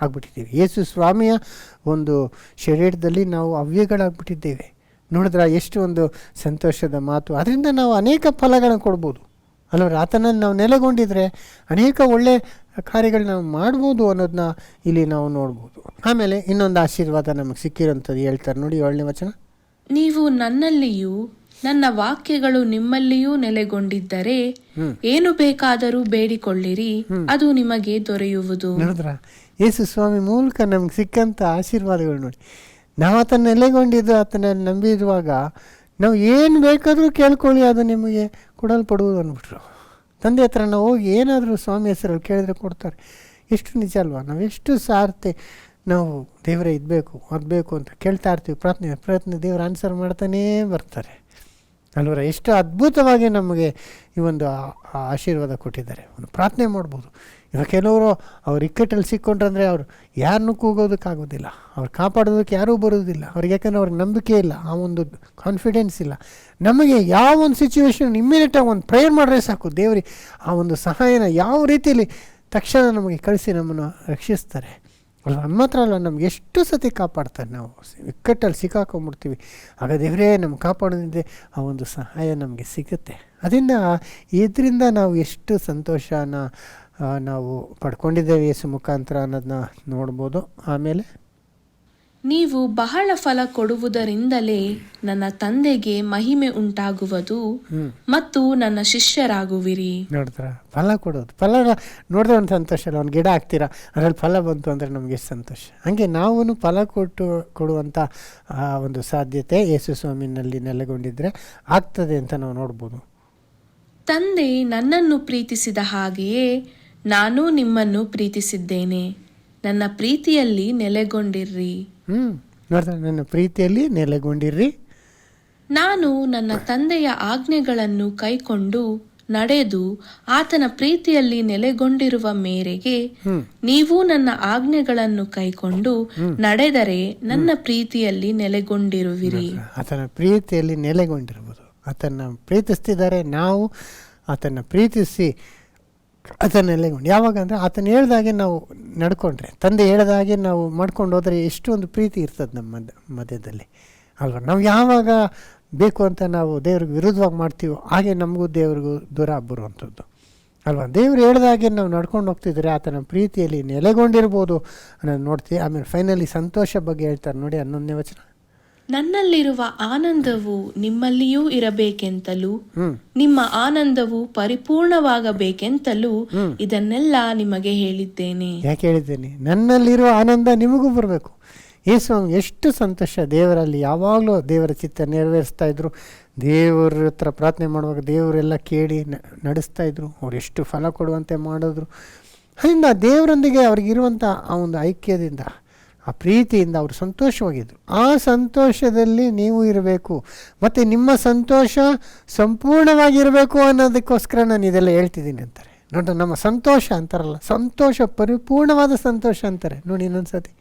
ಆಗ್ಬಿಟ್ಟಿದ್ದೀವಿ. ಯೇಸು ಸ್ವಾಮಿಯ ಒಂದು ಶರೀರದಲ್ಲಿ ನಾವು ಅವ್ಯಗಳಾಗ್ಬಿಟ್ಟಿದ್ದೇವೆ. ನೋಡಿದ್ರೆ ಎಷ್ಟು ಒಂದು ಸಂತೋಷದ ಮಾತು. ಅದರಿಂದ ನಾವು ಅನೇಕ ಫಲಗಳನ್ನು ಕೊಡ್ಬೋದು ಅಲ್ಲವ್ರ. ಆತನಲ್ಲಿ ನಾವು ನೆಲೆಗೊಂಡಿದ್ರೆ ಅನೇಕ ಒಳ್ಳೆಯ ಕಾರ್ಯಗಳು ನಾವು ಮಾಡ್ಬೋದು ಅನ್ನೋದನ್ನ ಇಲ್ಲಿ ನಾವು ನೋಡ್ಬೋದು. ಆಮೇಲೆ ಇನ್ನೊಂದು ಆಶೀರ್ವಾದ ನಮಗೆ ಸಿಕ್ಕಿರೋಂಥದ್ದು ಹೇಳ್ತಾರೆ ನೋಡಿ, 7ನೇ ವಚನ. ನೀವು ನನ್ನಲ್ಲಿಯೂ ನನ್ನ ವಾಕ್ಯಗಳು ನಿಮ್ಮಲ್ಲಿಯೂ ನೆಲೆಗೊಂಡಿದ್ದರೆ ಏನು ಬೇಕಾದರೂ ಬೇಡಿಕೊಳ್ಳಿರಿ, ಅದು ನಿಮಗೆ ದೊರೆಯುವುದು. ನೋಡಿದ್ರ, ಯೇಸು ಸ್ವಾಮಿ ಮೂಲಕ ನಮ್ಗೆ ಸಿಕ್ಕಂಥ ಆಶೀರ್ವಾದಗಳು ನೋಡಿ. ನಾವು ಆತನ ನೆಲೆಗೊಂಡಿದ್ದು, ಆತನ ನಂಬಿರುವಾಗ ನಾವು ಏನು ಬೇಕಾದರೂ ಕೇಳ್ಕೊಳ್ಳಿ, ಅದು ನಿಮಗೆ ಕೊಡಲ್ಪಡುವುದು ಅಂದ್ಬಿಟ್ರು. ತಂದೆ ಹತ್ರ ನಾವು ಹೋಗಿ ಏನಾದರೂ ಸ್ವಾಮಿ ಹೆಸರಲ್ಲಿ ಕೇಳಿದ್ರೆ ಕೊಡ್ತಾರೆ. ಎಷ್ಟು ನಿಜ ಅಲ್ವಾ? ನಾವು ಎಷ್ಟು ಸಾರ್ತಿ ನಾವು ದೇವರೇ ಇದ್ಬೇಕು ಅದು ಬೇಕು ಅಂತ ಕೇಳ್ತಾ ಇರ್ತೀವಿ. ಪ್ರಯತ್ನ ದೇವರು ಆನ್ಸರ್ ಮಾಡ್ತಾನೇ ಬರ್ತಾರೆ ಅಲ್ವರ. ಎಷ್ಟು ಅದ್ಭುತವಾಗಿ ನಮಗೆ ಈ ಒಂದು ಆಶೀರ್ವಾದ ಕೊಟ್ಟಿದ್ದಾರೆ. ಒಂದು ಪ್ರಾರ್ಥನೆ ಮಾಡ್ಬೋದು. ಇವಾಗ ಕೆಲವರು ಅವ್ರು ಇಕ್ಕಟ್ಟಲ್ಲಿ ಸಿಕ್ಕೊಂಡ್ರಂದರೆ ಅವರು ಯಾರನ್ನೂ ಕೂಗೋದಕ್ಕಾಗೋದಿಲ್ಲ, ಅವ್ರು ಕಾಪಾಡೋದಕ್ಕೆ ಯಾರೂ ಬರೋದಿಲ್ಲ ಅವ್ರಿಗೆ. ಯಾಕಂದರೆ ಅವ್ರಿಗೆ ನಂಬಿಕೆ ಇಲ್ಲ, ಆ ಒಂದು ಕಾನ್ಫಿಡೆನ್ಸ್ ಇಲ್ಲ. ನಮಗೆ ಯಾವ ಒಂದು ಸಿಚುವೇಶನ್ ಇಮ್ಮಿಡಿಯೇಟಾಗಿ ಒಂದು ಪ್ರೇಯರ್ ಮಾಡಿದ್ರೆ ಸಾಕು, ದೇವರಿಗೆ ಆ ಒಂದು ಸಹಾಯನ ಯಾವ ರೀತಿಯಲ್ಲಿ ತಕ್ಷಣ ನಮಗೆ ಕಳಿಸಿ ನಮ್ಮನ್ನು ರಕ್ಷಿಸ್ತಾರೆ ಅಲ್ವ. ಮಾತ್ರ ಅಲ್ಲ, ನಮ್ಗೆ ಎಷ್ಟು ಸತಿ ಕಾಪಾಡ್ತಾರೆ. ನಾವು ಇಕ್ಕಟ್ಟಲ್ಲಿ ಸಿಕ್ಕಾಕೊಂಡ್ಬಿಡ್ತೀವಿ, ಆಗ ದೇವರೇ ನಮ್ಗೆ ಕಾಪಾಡೋದಿದೆ, ಆ ಒಂದು ಸಹಾಯ ನಮಗೆ ಸಿಗುತ್ತೆ. ಇದರಿಂದ ನಾವು ಎಷ್ಟು ಸಂತೋಷನ ನಾವು ಪಡ್ಕೊಂಡಿದ್ದೇವೆ ಯೇಸು ಮುಖಾಂತರ ಅನ್ನೋದನ್ನ ನೋಡ್ಬೋದು. ಆಮೇಲೆ ನೀವು ಬಹಳ ಫಲ ಕೊಡುವುದರಿಂದಲೇ ನನ್ನ ತಂದೆಗೆ ಮಹಿಮೆ ಉಂಟಾಗುವುದು ಮತ್ತು ನನ್ನ ಶಿಷ್ಯರಾಗುವಿರಿ. ನೋಡ್ತಾರ, ಫಲ ಕೊಡೋದು. ಫಲ ನೋಡಿದ್ರೆ ಒಂದು ಸಂತೋಷ ಅಲ್ಲ. ಒಂದು ಗಿಡ ಹಾಕ್ತೀರಾ, ಅದರಲ್ಲಿ ಫಲ ಬಂತು ಅಂದರೆ ನಮಗೆ ಎಷ್ಟು ಸಂತೋಷ. ಹಾಗೆ ನಾವು ಫಲ ಕೊಡುವಂಥ ಒಂದು ಸಾಧ್ಯತೆ ಯೇಸು ಸ್ವಾಮಿನಲ್ಲಿ ನೆಲೆಗೊಂಡಿದ್ರೆ ಆಗ್ತದೆ ಅಂತ ನಾವು ನೋಡ್ಬೋದು. ತಂದೆ ನನ್ನನ್ನು ಪ್ರೀತಿಸಿದ ಹಾಗೆಯೇ ನಾನು ನಿಮ್ಮನ್ನು ಪ್ರೀತಿಸಿದ್ದೇನೆ, ನನ್ನ ಪ್ರೀತಿಯಲ್ಲಿ ನೆಲೆಗೊಂಡಿರ್ರಿ. ನೋಡ್ತಾರೆ, ನನ್ನ ಪ್ರೀತಿಯಲ್ಲಿ ನೆಲೆಗೊಂಡಿರ್ರಿ. ನಾನು ನನ್ನ ತಂದೆಯ ಆಜ್ಞೆಗಳನ್ನು ಕೈಕೊಂಡು ನಡೆದು ಆತನ ಪ್ರೀತಿಯಲ್ಲಿ ನೆಲೆಗೊಂಡಿರುವ ಮೇರೆಗೆ ನೀವು ನನ್ನ ಆಜ್ಞೆಗಳನ್ನು ಕೈಕೊಂಡು ನಡೆದರೆ ನನ್ನ ಪ್ರೀತಿಯಲ್ಲಿ ನೆಲೆಗೊಂಡಿರುವಿರಿ. ಆತನ ಪ್ರೀತಿಯಲ್ಲಿ ನೆಲೆಗೊಂಡಿರುವುದು. ಆತನ ಪ್ರೀತಿಸ್ತಿದ್ದಾರೆ, ನಾವು ಆತನ ಪ್ರೀತಿಸಿ ಆತನ ನೆಲೆಗೊಂಡು. ಯಾವಾಗ ಅಂದರೆ ಆತನ ಹೇಳ್ದಾಗೆ ನಾವು ನಡ್ಕೊಂಡ್ರೆ, ತಂದೆ ಹೇಳ್ದಾಗೆ ನಾವು ಮಾಡ್ಕೊಂಡು ಹೋದರೆ ಎಷ್ಟು ಒಂದು ಪ್ರೀತಿ ಇರ್ತದೆ ನಮ್ಮ ಮಧ್ಯದಲ್ಲಿ ಅಲ್ವ. ನಾವು ಯಾವಾಗ ಬೇಕು ಅಂತ ನಾವು ದೇವ್ರಿಗೆ ವಿರುದ್ಧವಾಗಿ ಮಾಡ್ತೀವೋ ಹಾಗೆ ನಮಗೂ ದೇವ್ರಿಗೂ ದೂರ ಬರುವಂಥದ್ದು ಅಲ್ವಾ. ದೇವ್ರು ಹೇಳ್ದಾಗೆ ನಾವು ನಡ್ಕೊಂಡು ಹೋಗ್ತಿದ್ರೆ ಆತನ ಪ್ರೀತಿಯಲ್ಲಿ ನೆಲೆಗೊಂಡಿರ್ಬೋದು ಅನ್ನೋದು ನೋಡ್ತೀವಿ. ಆಮೇಲೆ ಫೈನಲಿ ಸಂತೋಷ ಬಗ್ಗೆ ಹೇಳ್ತಾರೆ ನೋಡಿ, 11ನೇ ವಚನ. ನನ್ನಲ್ಲಿರುವ ಆನಂದವು ನಿಮ್ಮಲ್ಲಿಯೂ ಇರಬೇಕೆಂತಲೂ ನಿಮ್ಮ ಆನಂದವು ಪರಿಪೂರ್ಣವಾಗಬೇಕೆಂತಲೂ ಇದನ್ನೆಲ್ಲ ನಿಮಗೆ ಹೇಳಿದ್ದೇನೆ. ಯಾಕೆ ಹೇಳಿದ್ದೇನೆ? ನನ್ನಲ್ಲಿರುವ ಆನಂದ ನಿಮಗೂ ಬರಬೇಕು. ಯೇಸು ಎಷ್ಟು ಸಂತೋಷ ದೇವರಲ್ಲಿ, ಯಾವಾಗಲೂ ದೇವರ ಚಿತ್ತ ನೆರವೇರಿಸ್ತಾ ಇದ್ರು. ದೇವರ ಹತ್ರ ಪ್ರಾರ್ಥನೆ ಮಾಡುವಾಗ ದೇವರೆಲ್ಲ ಕೇಳಿ ನಡೆಸ್ತಾ ಇದ್ರು. ಅವ್ರು ಎಷ್ಟು ಫಲ ಕೊಡುವಂತೆ ಮಾಡಿದ್ರು. ಅದರಿಂದ ದೇವರೊಂದಿಗೆ ಅವ್ರಿಗಿರುವಂಥ ಆ ಒಂದು ಐಕ್ಯದಿಂದ, ಆ ಪ್ರೀತಿಯಿಂದ ಅವರು ಸಂತೋಷವಾಗಿದ್ದರು. ಆ ಸಂತೋಷದಲ್ಲಿ ನೀವು ಇರಬೇಕು ಮತ್ತು ನಿಮ್ಮ ಸಂತೋಷ ಸಂಪೂರ್ಣವಾಗಿರಬೇಕು ಅನ್ನೋದಕ್ಕೋಸ್ಕರ ನಾನು ಇದೆಲ್ಲ ಹೇಳ್ತಿದ್ದೀನಿ ಅಂತಾರೆ. ನೋಡಿ, ನಮ್ಮ ಸಂತೋಷ ಅಂತಾರಲ್ಲ, ಸಂತೋಷ ಪರಿಪೂರ್ಣವಾದ ಸಂತೋಷ ಅಂತಾರೆ ನೋಡಿ. ಇನ್ನೊಂದ್ಸತಿ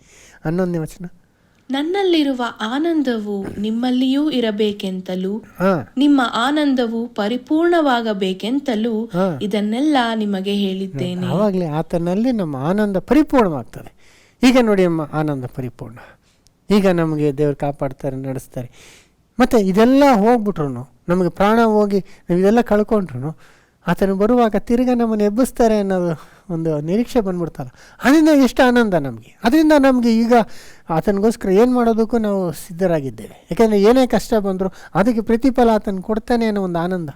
11ನೇ ವಚನ. ನನ್ನಲ್ಲಿರುವ ಆನಂದವು ನಿಮ್ಮಲ್ಲಿಯೂ ಇರಬೇಕೆಂತಲೂ ನಿಮ್ಮ ಆನಂದವು ಪರಿಪೂರ್ಣವಾಗಬೇಕೆಂತಲೂ ಇದನ್ನೆಲ್ಲ ನಿಮಗೆ ಹೇಳಿದ್ದೇನೆ. ಆವಾಗಲೇ ಆತನಲ್ಲಿ ನಮ್ಮ ಆನಂದ ಪರಿಪೂರ್ಣವಾಗ್ತದೆ. ಈಗ ನೋಡಿ, ನಮ್ಮ ಆನಂದ ಪರಿಪೂರ್ಣ. ಈಗ ನಮಗೆ ದೇವರು ಕಾಪಾಡ್ತಾರೆ, ನಡೆಸ್ತಾರೆ. ಮತ್ತು ಇದೆಲ್ಲ ಹೋಗ್ಬಿಟ್ರು, ನಮಗೆ ಪ್ರಾಣ ಹೋಗಿ ನಾವು ಇದೆಲ್ಲ ಕಳ್ಕೊಂಡ್ರು, ಆತನು ಬರುವಾಗ ತಿರ್ಗಾ ನಮ್ಮನ್ನು ಎಬ್ಬಿಸ್ತಾರೆ ಅನ್ನೋದು ಒಂದು ನಿರೀಕ್ಷೆ ಬಂದ್ಬಿಡ್ತಲ್ಲ. ಅದರಿಂದ ಎಷ್ಟು ಆನಂದ ನಮಗೆ. ಅದರಿಂದ ನಮಗೆ ಈಗ ಆತನಿಗೋಸ್ಕರ ಏನು ಮಾಡೋದಕ್ಕೂ ನಾವು ಸಿದ್ಧರಾಗಿದ್ದೇವೆ. ಯಾಕೆಂದರೆ ಏನೇ ಕಷ್ಟ ಬಂದರೂ ಅದಕ್ಕೆ ಪ್ರತಿಫಲ ಆತನ ಕೊಡ್ತಾನೆ ಅನ್ನೋ ಒಂದು ಆನಂದ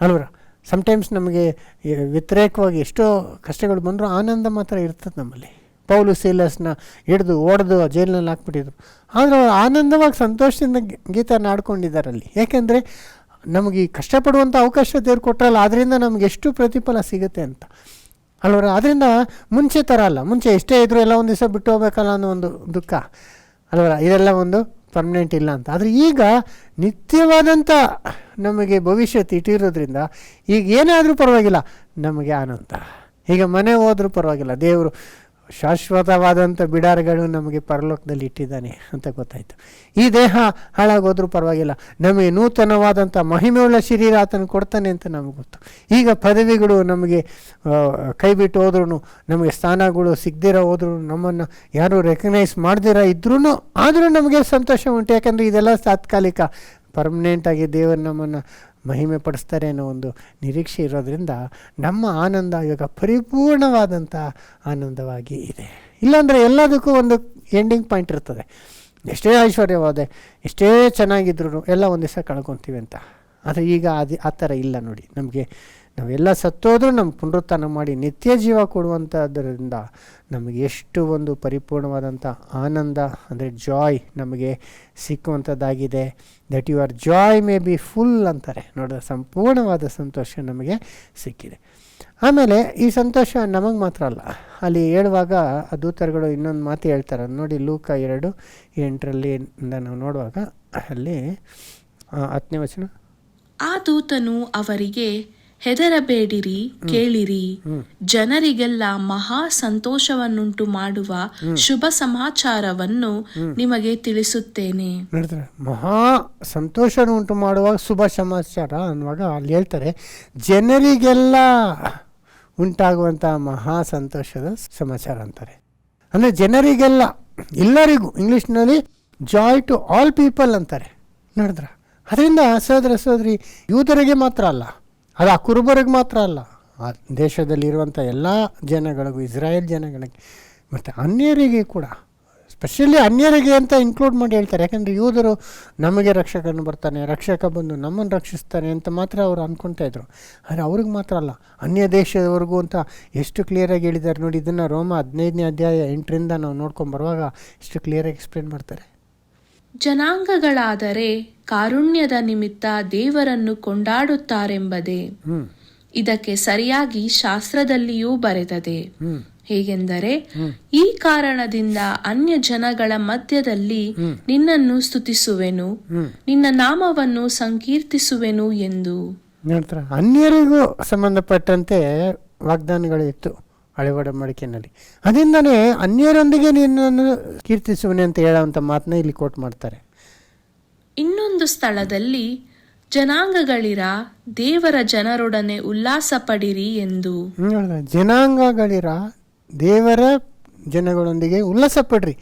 ಅಲ್ವರ. ಸಮ್ಟೈಮ್ಸ್ ನಮಗೆ ವ್ಯತಿರೇಕವಾಗಿ ಎಷ್ಟೋ ಕಷ್ಟಗಳು ಬಂದರೂ ಆನಂದ ಮಾತ್ರ ಇರ್ತದೆ ನಮ್ಮಲ್ಲಿ. ಪೌಲು ಸೀಲಸ್ನ ಹಿಡಿದು ಓಡ್ದು ಜೈಲಿನಲ್ಲಿ ಹಾಕ್ಬಿಟ್ಟಿದ್ರು, ಆದರೆ ಅವರು ಆನಂದವಾಗಿ ಸಂತೋಷದಿಂದ ಗೀತನ ಆಡ್ಕೊಂಡಿದ್ದಾರಲ್ಲಿ. ಯಾಕೆಂದರೆ ನಮಗೆ ಈ ಕಷ್ಟಪಡುವಂಥ ಅವಕಾಶ ದೇವ್ರು ಕೊಟ್ಟರಲ್ಲ, ಅದರಿಂದ ನಮ್ಗೆ ಎಷ್ಟು ಪ್ರತಿಫಲ ಸಿಗುತ್ತೆ ಅಂತ ಅಲ್ವರ. ಅದರಿಂದ ಮುಂಚೆ ಥರ ಅಲ್ಲ. ಮುಂಚೆ ಎಷ್ಟೇ ಇದ್ದರೂ ಎಲ್ಲ ಒಂದು ದಿವಸ ಬಿಟ್ಟು ಹೋಗ್ಬೇಕಲ್ಲ ಅನ್ನೋ ಒಂದು ದುಃಖ ಅಲ್ವರ. ಇದೆಲ್ಲ ಒಂದು ಪರ್ಮನೆಂಟ್ ಇಲ್ಲ ಅಂತ. ಆದರೆ ಈಗ ನಿತ್ಯವಾದಂಥ ನಮಗೆ ಭವಿಷ್ಯತ್ ಇಟ್ಟಿರೋದ್ರಿಂದ ಈಗ ಏನಾದರೂ ಪರವಾಗಿಲ್ಲ, ನಮಗೆ ಆನಂದ. ಈಗ ಮನೆ ಹೋದ್ರೂ ಪರವಾಗಿಲ್ಲ, ದೇವರು ಶಾಶ್ವತವಾದಂಥ ಬಿಡಾರಗಳು ನಮಗೆ ಪರಲೋಕದಲ್ಲಿ ಇಟ್ಟಿದ್ದಾನೆ ಅಂತ ಗೊತ್ತಾಯಿತು. ಈ ದೇಹ ಹಾಳಾಗೋದ್ರೂ ಪರವಾಗಿಲ್ಲ, ನಮಗೆ ನೂತನವಾದಂಥ ಮಹಿಮೆಯುಳ್ಳ ಶರೀರ ಆತನು ಕೊಡ್ತಾನೆ ಅಂತ ನಮಗೆ ಗೊತ್ತು. ಈಗ ಪದವಿಗಳು ನಮಗೆ ಕೈ ಬಿಟ್ಟು ಹೋದ್ರೂ, ನಮಗೆ ಸ್ಥಾನಗಳು ಸಿಗದಿರೋ ಹೋದ್ರೂ, ನಮ್ಮನ್ನು ಯಾರೂ ರೆಕಗ್ನೈಸ್ ಮಾಡ್ದಿರೋ ಇದ್ರೂ ಆದರೂ ನಮಗೆ ಸಂತೋಷ ಉಂಟು. ಯಾಕಂದರೆ ಇದೆಲ್ಲ ತಾತ್ಕಾಲಿಕ, ಪರ್ಮನೆಂಟಾಗಿ ದೇವರು ನಮ್ಮನ್ನು ಮಹಿಮೆ ಪಡಿಸ್ತಾರೆ ಅನ್ನೋ ಒಂದು ನಿರೀಕ್ಷೆ ಇರೋದ್ರಿಂದ ನಮ್ಮ ಆನಂದ ಇವಾಗ ಪರಿಪೂರ್ಣವಾದಂಥ ಆನಂದವಾಗಿ ಇದೆ. ಇಲ್ಲಾಂದರೆ ಎಲ್ಲದಕ್ಕೂ ಒಂದು ಎಂಡಿಂಗ್ ಪಾಯಿಂಟ್ ಇರ್ತದೆ. ಎಷ್ಟೇ ಐಶ್ವರ್ಯವಾದೆ, ಎಷ್ಟೇ ಚೆನ್ನಾಗಿದ್ರು ಎಲ್ಲ ಒಂದು ದಿವಸ ಕಳ್ಕೊತೀವಿ ಅಂತ. ಆದರೆ ಈಗ ಆ ಥರ ಇಲ್ಲ ನೋಡಿ. ನಮಗೆ ನಾವೆಲ್ಲ ಸತ್ತೋದ್ರೂ ನಮ್ಗೆ ಪುನರುತ್ಥಾನ ಮಾಡಿ ನಿತ್ಯ ಜೀವ ಕೊಡುವಂಥದ್ರಿಂದ ನಮಗೆ ಎಷ್ಟು ಒಂದು ಪರಿಪೂರ್ಣವಾದಂಥ ಆನಂದ ಅಂದರೆ ಜಾಯ್ ನಮಗೆ ಸಿಕ್ಕುವಂಥದ್ದಾಗಿದೆ. That your joy may be full ಅಂತಾರೆ ನೋಡಿದ್ರೆ, ಸಂಪೂರ್ಣವಾದ ಸಂತೋಷ ನಮಗೆ ಸಿಕ್ಕಿದೆ. ಆಮೇಲೆ ಈ ಸಂತೋಷ ನಮಗೆ ಮಾತ್ರ ಅಲ್ಲ, ಅಲ್ಲಿ ಹೇಳುವಾಗ ಆ ದೂತರುಗಳು ಇನ್ನೊಂದು ಮಾತು ಹೇಳ್ತಾರೆ ನೋಡಿ. ಲೂಕ 2:8 ನಾವು ನೋಡುವಾಗ ಅಲ್ಲಿ 10ನೇ ವಚನ, ಆ ದೂತನು ಅವರಿಗೆ, ಹೆದರಬೇಡಿರಿ, ಕೇಳಿರಿ, ಜನರಿಗೆಲ್ಲ ಮಹಾ ಸಂತೋಷವನ್ನುಂಟು ಮಾಡುವ ಶುಭ ಸಮಾಚಾರವನ್ನು ನಿಮಗೆ ತಿಳಿಸುತ್ತೇನೆ. ನೋಡಿದ್ರೆ ಮಹಾ ಸಂತೋಷ ಉಂಟು ಮಾಡುವ ಶುಭ ಸಮಾಚಾರ ಅನ್ನುವಾಗ ಅಲ್ಲಿ ಹೇಳ್ತಾರೆ ಜನರಿಗೆಲ್ಲ ಉಂಟಾಗುವಂಥ ಮಹಾ ಸಂತೋಷದ ಸಮಾಚಾರ ಅಂತಾರೆ. ಅಂದರೆ ಜನರಿಗೆಲ್ಲ, ಎಲ್ಲರಿಗೂ, ಇಂಗ್ಲೀಷ್ನಲ್ಲಿ ಜಾಯ್ ಟು ಆಲ್ ಪೀಪಲ್ ಅಂತಾರೆ. ನೋಡಿದ್ರ, ಅದರಿಂದ ಸಹೋದರ ಸಹೋದರಿ, ಯೂದರಿಗೆ ಮಾತ್ರ ಅಲ್ಲ, ಅದು ಆ ಕುರುಬರಿಗೆ ಮಾತ್ರ ಅಲ್ಲ, ಆ ದೇಶದಲ್ಲಿರುವಂಥ ಎಲ್ಲ ಜನಗಳಿಗೂ, ಇಸ್ರಾಯೇಲ್ ಜನಗಳಿಗೆ ಮತ್ತು ಅನ್ಯರಿಗೆ ಕೂಡ, ಸ್ಪೆಷಲಿ ಅನ್ಯರಿಗೆ ಅಂತ ಇನ್ಕ್ಲೂಡ್ ಮಾಡಿ ಹೇಳ್ತಾರೆ. ಯಾಕಂದರೆ ಯೂದರು ನಮಗೆ ರಕ್ಷಕನು ಬರ್ತಾನೆ, ರಕ್ಷಕ ಬಂದು ನಮ್ಮನ್ನು ರಕ್ಷಿಸ್ತಾನೆ ಅಂತ ಮಾತ್ರ ಅವರು ಅಂದ್ಕೊಳ್ತಾ ಇದ್ರು. ಆದರೆ ಅವ್ರಿಗೆ ಮಾತ್ರ ಅಲ್ಲ, ಅನ್ಯ ದೇಶದವರೆಗೂ ಅಂತ ಎಷ್ಟು ಕ್ಲಿಯರಾಗಿ ಹೇಳಿದ್ದಾರೆ ನೋಡಿ. ಇದನ್ನು ರೋಮ 15ನೇ ಅಧ್ಯಾಯ 8 ನಾವು ನೋಡ್ಕೊಂಬರುವಾಗ ಎಷ್ಟು ಕ್ಲಿಯರಾಗಿ ಎಕ್ಸ್ಪ್ಲೇನ್ ಮಾಡ್ತಾರೆ. ಜನಾಂಗಗಳಾದರೆ ಕಾರುಣ್ಯದ ನಿಮಿತ್ತ ದೇವರನ್ನು ಕೊಂಡಾಡುತ್ತಾರೆಂಬುದೇ ಇದಕ್ಕೆ ಸರಿಯಾಗಿ ಶಾಸ್ತ್ರದಲ್ಲಿಯೂ ಬರೆದದೆ. ಹೇಗೆಂದರೆ, ಈ ಕಾರಣದಿಂದ ಅನ್ಯ ಜನಗಳ ಮಧ್ಯದಲ್ಲಿ ನಿನ್ನನ್ನು ಸ್ತುತಿಸುವೆನು, ನಿನ್ನ ನಾಮವನ್ನು ಸಂಕೀರ್ತಿಸುವೆನು ಎಂದು. ಅನ್ಯರಿಗೂ ಸಂಬಂಧಪಟ್ಟಂತೆ ವಾಗ್ದಾನಗಳು ಇತ್ತು ಹಳೆ ಒಡಂಬಡಿಕೆಯಲ್ಲಿ. ಅದರಿಂದನೇ ಅನ್ಯರೊಂದಿಗೆ ನಿನ್ನನ್ನು ಕೀರ್ತಿಸುವನೆ ಅಂತ ಹೇಳುವಂಥ ಮಾತನ್ನ ಇಲ್ಲಿ ಕೋಟ್ ಮಾಡ್ತಾರೆ. ಇನ್ನೊಂದು ಸ್ಥಳದಲ್ಲಿ ಜನಾಂಗಗಳಿರ ದೇವರ ಜನರೊಡನೆ ಉಲ್ಲಾಸ ಪಡಿರಿ ಎಂದು. ಜನಾಂಗಗಳಿರ ದೇವರ ಜನಗಳೊಂದಿಗೆ ಉಲ್ಲಾಸ ಪಡ್ರಿ.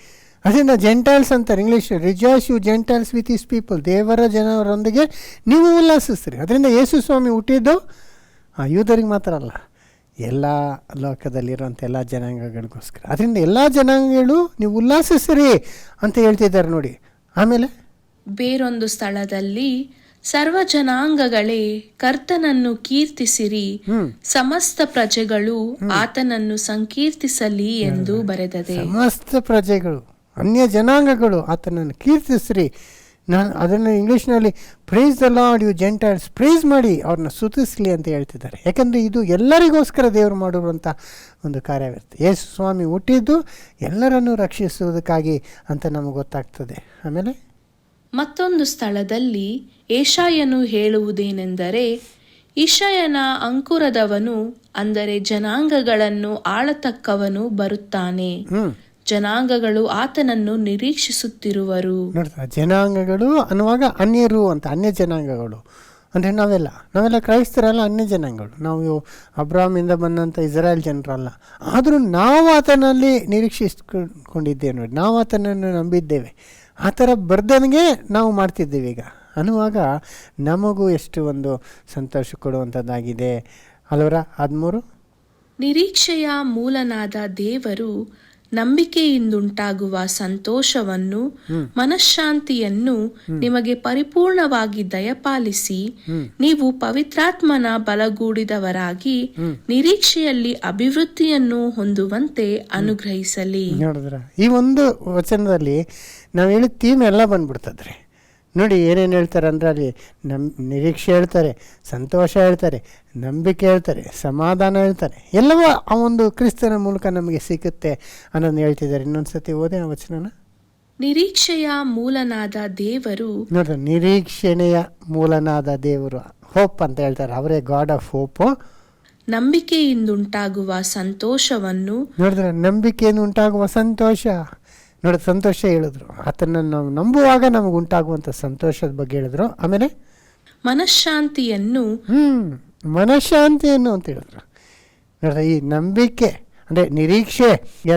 ಅದರಿಂದ ಜೆಂಟೈಲ್ಸ್ ಅಂತಾರೆ English, rejoice you Gentiles with his people. ದೇವರ ಜನರೊಂದಿಗೆ ನೀವು ಉಲ್ಲಾಸಿಸ್ರಿ. ಅದರಿಂದ ಯೇಸು ಸ್ವಾಮಿ ಹುಟ್ಟಿದ್ದು ಯೂದರಿಗೆ ಮಾತ್ರ ಅಲ್ಲ, ಎಲ್ಲ ಲೋಕದಲ್ಲಿರುವಂಥ ಎಲ್ಲ ಜನಾಂಗಗಳಿಗೋಸ್ಕರ. ಅದರಿಂದ ಎಲ್ಲ ಜನಾಂಗಗಳು ನೀವು ಉಲ್ಲಾಸಿಸ್ರಿ ಅಂತ ಹೇಳ್ತಿದ್ದಾರೆ ನೋಡಿ. ಆಮೇಲೆ ಬೇರೊಂದು ಸ್ಥಳದಲ್ಲಿ ಸರ್ವ ಜನಾಂಗಗಳೇ ಕರ್ತನನ್ನು ಕೀರ್ತಿಸಿರಿ, ಸಮಸ್ತ ಪ್ರಜೆಗಳು ಆತನನ್ನು ಸಂಕೀರ್ತಿಸಲಿ ಎಂದು ಬರೆದದೆ. ಸಮಸ್ತ ಪ್ರಜೆಗಳು, ಅನ್ಯ ಜನಾಂಗಗಳು ಆತನನ್ನು ಕೀರ್ತಿಸ್ರಿ. ಅದನ್ನು ಇಂಗ್ಲೀಷ್ನಲ್ಲಿ praise the Lord you Gentiles, praise ಮಾಡಿ ಅವ್ರನ್ನ ಸ್ತುತಿಸಲಿ ಅಂತ ಹೇಳ್ತಿದ್ದಾರೆ. ಯಾಕಂದರೆ ಇದು ಎಲ್ಲರಿಗೋಸ್ಕರ ದೇವರು ಮಾಡಿರುವಂಥ ಒಂದು ಕಾರ್ಯವಿರುತ್ತೆ. ಯೇಸು ಸ್ವಾಮಿ ಹುಟ್ಟಿದ್ದು ಎಲ್ಲರನ್ನೂ ರಕ್ಷಿಸುವುದಕ್ಕಾಗಿ ಅಂತ ನಮಗೆ ಗೊತ್ತಾಗ್ತದೆ. ಆಮೇಲೆ ಮತ್ತೊಂದು ಸ್ಥಳದಲ್ಲಿ ಏಷಾಯನು ಹೇಳುವುದೇನೆಂದರೆ, ಇಷಯನ ಅಂಕುರದವನು ಅಂದರೆ ಜನಾಂಗಗಳನ್ನು ಆಳತಕ್ಕವನು ಬರುತ್ತಾನೆ, ಜನಾಂಗಗಳು ಆತನನ್ನು ನಿರೀಕ್ಷಿಸುತ್ತಿರುವರು. ಜನಾಂಗಗಳು ಅನ್ನುವಾಗ ಅನ್ಯರು ಅಂತ, ಅನ್ಯ ಜನಾಂಗಗಳು ಅಂದರೆ ನಾವೆಲ್ಲ ಕ್ರೈಸ್ತರಲ್ಲ, ಅನ್ಯ ಜನಾಂಗಗಳು. ನಾವು ಅಬ್ರಾಮಿಂದ ಬಂದಂಥ ಇಸ್ರಾಯೇಲ್ ಜನರಲ್ಲ. ಆದರೂ ನಾವು ಆತನಲ್ಲಿ ನಿರೀಕ್ಷಿಸ್ಕೊಂಡಿದ್ದೇವೆ ನೋಡಿ, ನಾವು ಆತನನ್ನು ನಂಬಿದ್ದೇವೆ. ಆ ಥರ ಬರ್ದಂಗೆ ನಾವು ಮಾಡ್ತಿದ್ದೇವೆ ಈಗ ಅನ್ನುವಾಗ ನಮಗೂ ಎಷ್ಟು ಒಂದು ಸಂತೋಷ ಕೊಡುವಂಥದ್ದಾಗಿದೆ ಅಲ್ವರ. 13 ನಿರೀಕ್ಷೆಯ ಮೂಲನಾದ ದೇವರು ನಂಬಿಕೆಯಿಂದುಂಟಾಗುವ ಸಂತೋಷವನ್ನು ಮನಃಶಾಂತಿಯನ್ನು ನಿಮಗೆ ಪರಿಪೂರ್ಣವಾಗಿ ದಯಪಾಲಿಸಿ, ನೀವು ಪವಿತ್ರಾತ್ಮನ ಬಲಗೂಡಿದವರಾಗಿ ನಿರೀಕ್ಷೆಯಲ್ಲಿ ಅಭಿವೃದ್ಧಿಯನ್ನು ಹೊಂದುವಂತೆ ಅನುಗ್ರಹಿಸಲಿ. ನೋಡಿದ್ರ, ಈ ಒಂದು ವಚನದಲ್ಲಿ ನಾವು ಹೇಳಿದ ಥೀಮ್ ಎಲ್ಲ ಬಂದ್ಬಿಡ್ತದ್ರಿ ನೋಡಿ. ಏನೇನು ಹೇಳ್ತಾರೆ ಅಂದರೆ ಅಲ್ಲಿ ನಿರೀಕ್ಷೆ ಹೇಳ್ತಾರೆ, ಸಂತೋಷ ಹೇಳ್ತಾರೆ, ನಂಬಿಕೆ ಹೇಳ್ತಾರೆ, ಸಮಾಧಾನ ಹೇಳ್ತಾರೆ. ಎಲ್ಲವೂ ಆ ಒಂದು ಕ್ರಿಸ್ತನ ಮೂಲಕ ನಮಗೆ ಸಿಗುತ್ತೆ ಅನ್ನೋದು ಹೇಳ್ತಿದ್ದಾರೆ. ಇನ್ನೊಂದು ಸತಿ ಓದೇ ಆ ವಚನನ. ನಿರೀಕ್ಷೆಯ ಮೂಲನಾದ ದೇವರು, ನೋಡ್ರಿ, ನಿರೀಕ್ಷಣೆಯ ಮೂಲನಾದ ದೇವರು, ಹೋಪ್ ಅಂತ ಹೇಳ್ತಾರೆ. ಅವರೇ ಗಾಡ್ ಆಫ್ ಹೋಪು. ನಂಬಿಕೆಯಿಂದುಂಟಾಗುವ ಸಂತೋಷವನ್ನು ನೋಡಿದ್ರೆ ನಂಬಿಕೆಯನ್ನು ಉಂಟಾಗುವ ಸಂತೋಷ. ನೋಡಿ, ಸಂತೋಷ ಹೇಳಿದ್ರು, ಆತನ ನಾವು ನಂಬುವಾಗ ನಮಗೆ ಉಂಟಾಗುವಂಥ ಸಂತೋಷದ ಬಗ್ಗೆ ಹೇಳಿದ್ರು. ಆಮೇಲೆ ಮನಃಶಾಂತಿಯನ್ನು ಮನಃಶಾಂತಿಯನ್ನು ಅಂತ ಹೇಳಿದ್ರು. ನೋಡಿದ್ರೆ ಈ ನಂಬಿಕೆ ಅಂದರೆ ನಿರೀಕ್ಷೆ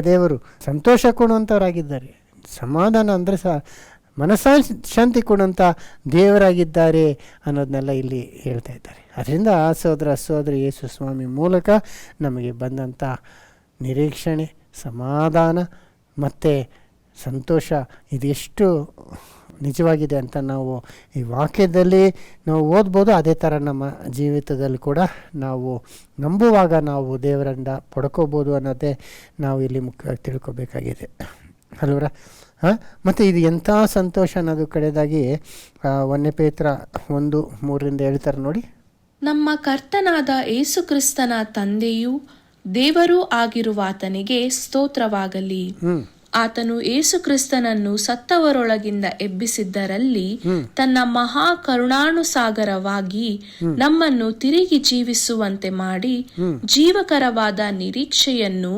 ದೇವರು ಸಂತೋಷ ಕೊಡುವಂಥವರಾಗಿದ್ದಾರೆ. ಸಮಾಧಾನ ಅಂದರೆ ಮನಃಶಾಂತಿ ಕೊಡುವಂಥ ದೇವರಾಗಿದ್ದಾರೆ ಅನ್ನೋದನ್ನೆಲ್ಲ ಇಲ್ಲಿ ಹೇಳ್ತಾ ಇದ್ದಾರೆ. ಅದರಿಂದ ಸಹೋದರಿ ಯೇಸು ಸ್ವಾಮಿ ಮೂಲಕ ನಮಗೆ ಬಂದಂಥ ನಿರೀಕ್ಷಣೆ, ಸಮಾಧಾನ ಮತ್ತು ಸಂತೋಷ ಇದೆಷ್ಟು ನಿಜವಾಗಿದೆ ಅಂತ ನಾವು ಈ ವಾಕ್ಯದಲ್ಲಿ ನಾವು ಓದ್ಬೋದು. ಅದೇ ಥರ ನಮ್ಮ ಜೀವಿತದಲ್ಲಿ ಕೂಡ ನಾವು ನಂಬುವಾಗ ನಾವು ದೇವರಿಂದ ಪಡ್ಕೋಬೋದು ಅನ್ನೋದೇ ನಾವು ಇಲ್ಲಿ ಮುಖ್ಯವಾಗಿ ತಿಳ್ಕೊಬೇಕಾಗಿದೆ ಅಲ್ವರ. ಮತ್ತು ಇದು ಎಂಥ ಸಂತೋಷ ಅನ್ನೋದು ಕಡೆದಾಗಿ 1 ಪೇತ್ರ 1:3 ಹೇಳ್ತಾರೆ ನೋಡಿ. ನಮ್ಮ ಕರ್ತನಾದ ಯೇಸುಕ್ರಿಸ್ತನ ತಂದೆಯೂ ದೇವರೂ ಆಗಿರುವಾತನಿಗೆ ಸ್ತೋತ್ರವಾಗಲಿ. ಆತನು ಯೇಸುಕ್ರಿಸ್ತನನ್ನು ಸತ್ತವರೊಳಗಿಂದ ಎಬ್ಬಿಸಿದ್ದರಲ್ಲಿ ತನ್ನ ಮಹಾ ಕರುಣಾನುಸಾಗರವಾಗಿ ನಮ್ಮನ್ನು ತಿರುಗಿ ಜೀವಿಸುವಂತೆ ಮಾಡಿ ಜೀವಕರವಾದ ನಿರೀಕ್ಷೆಯನ್ನು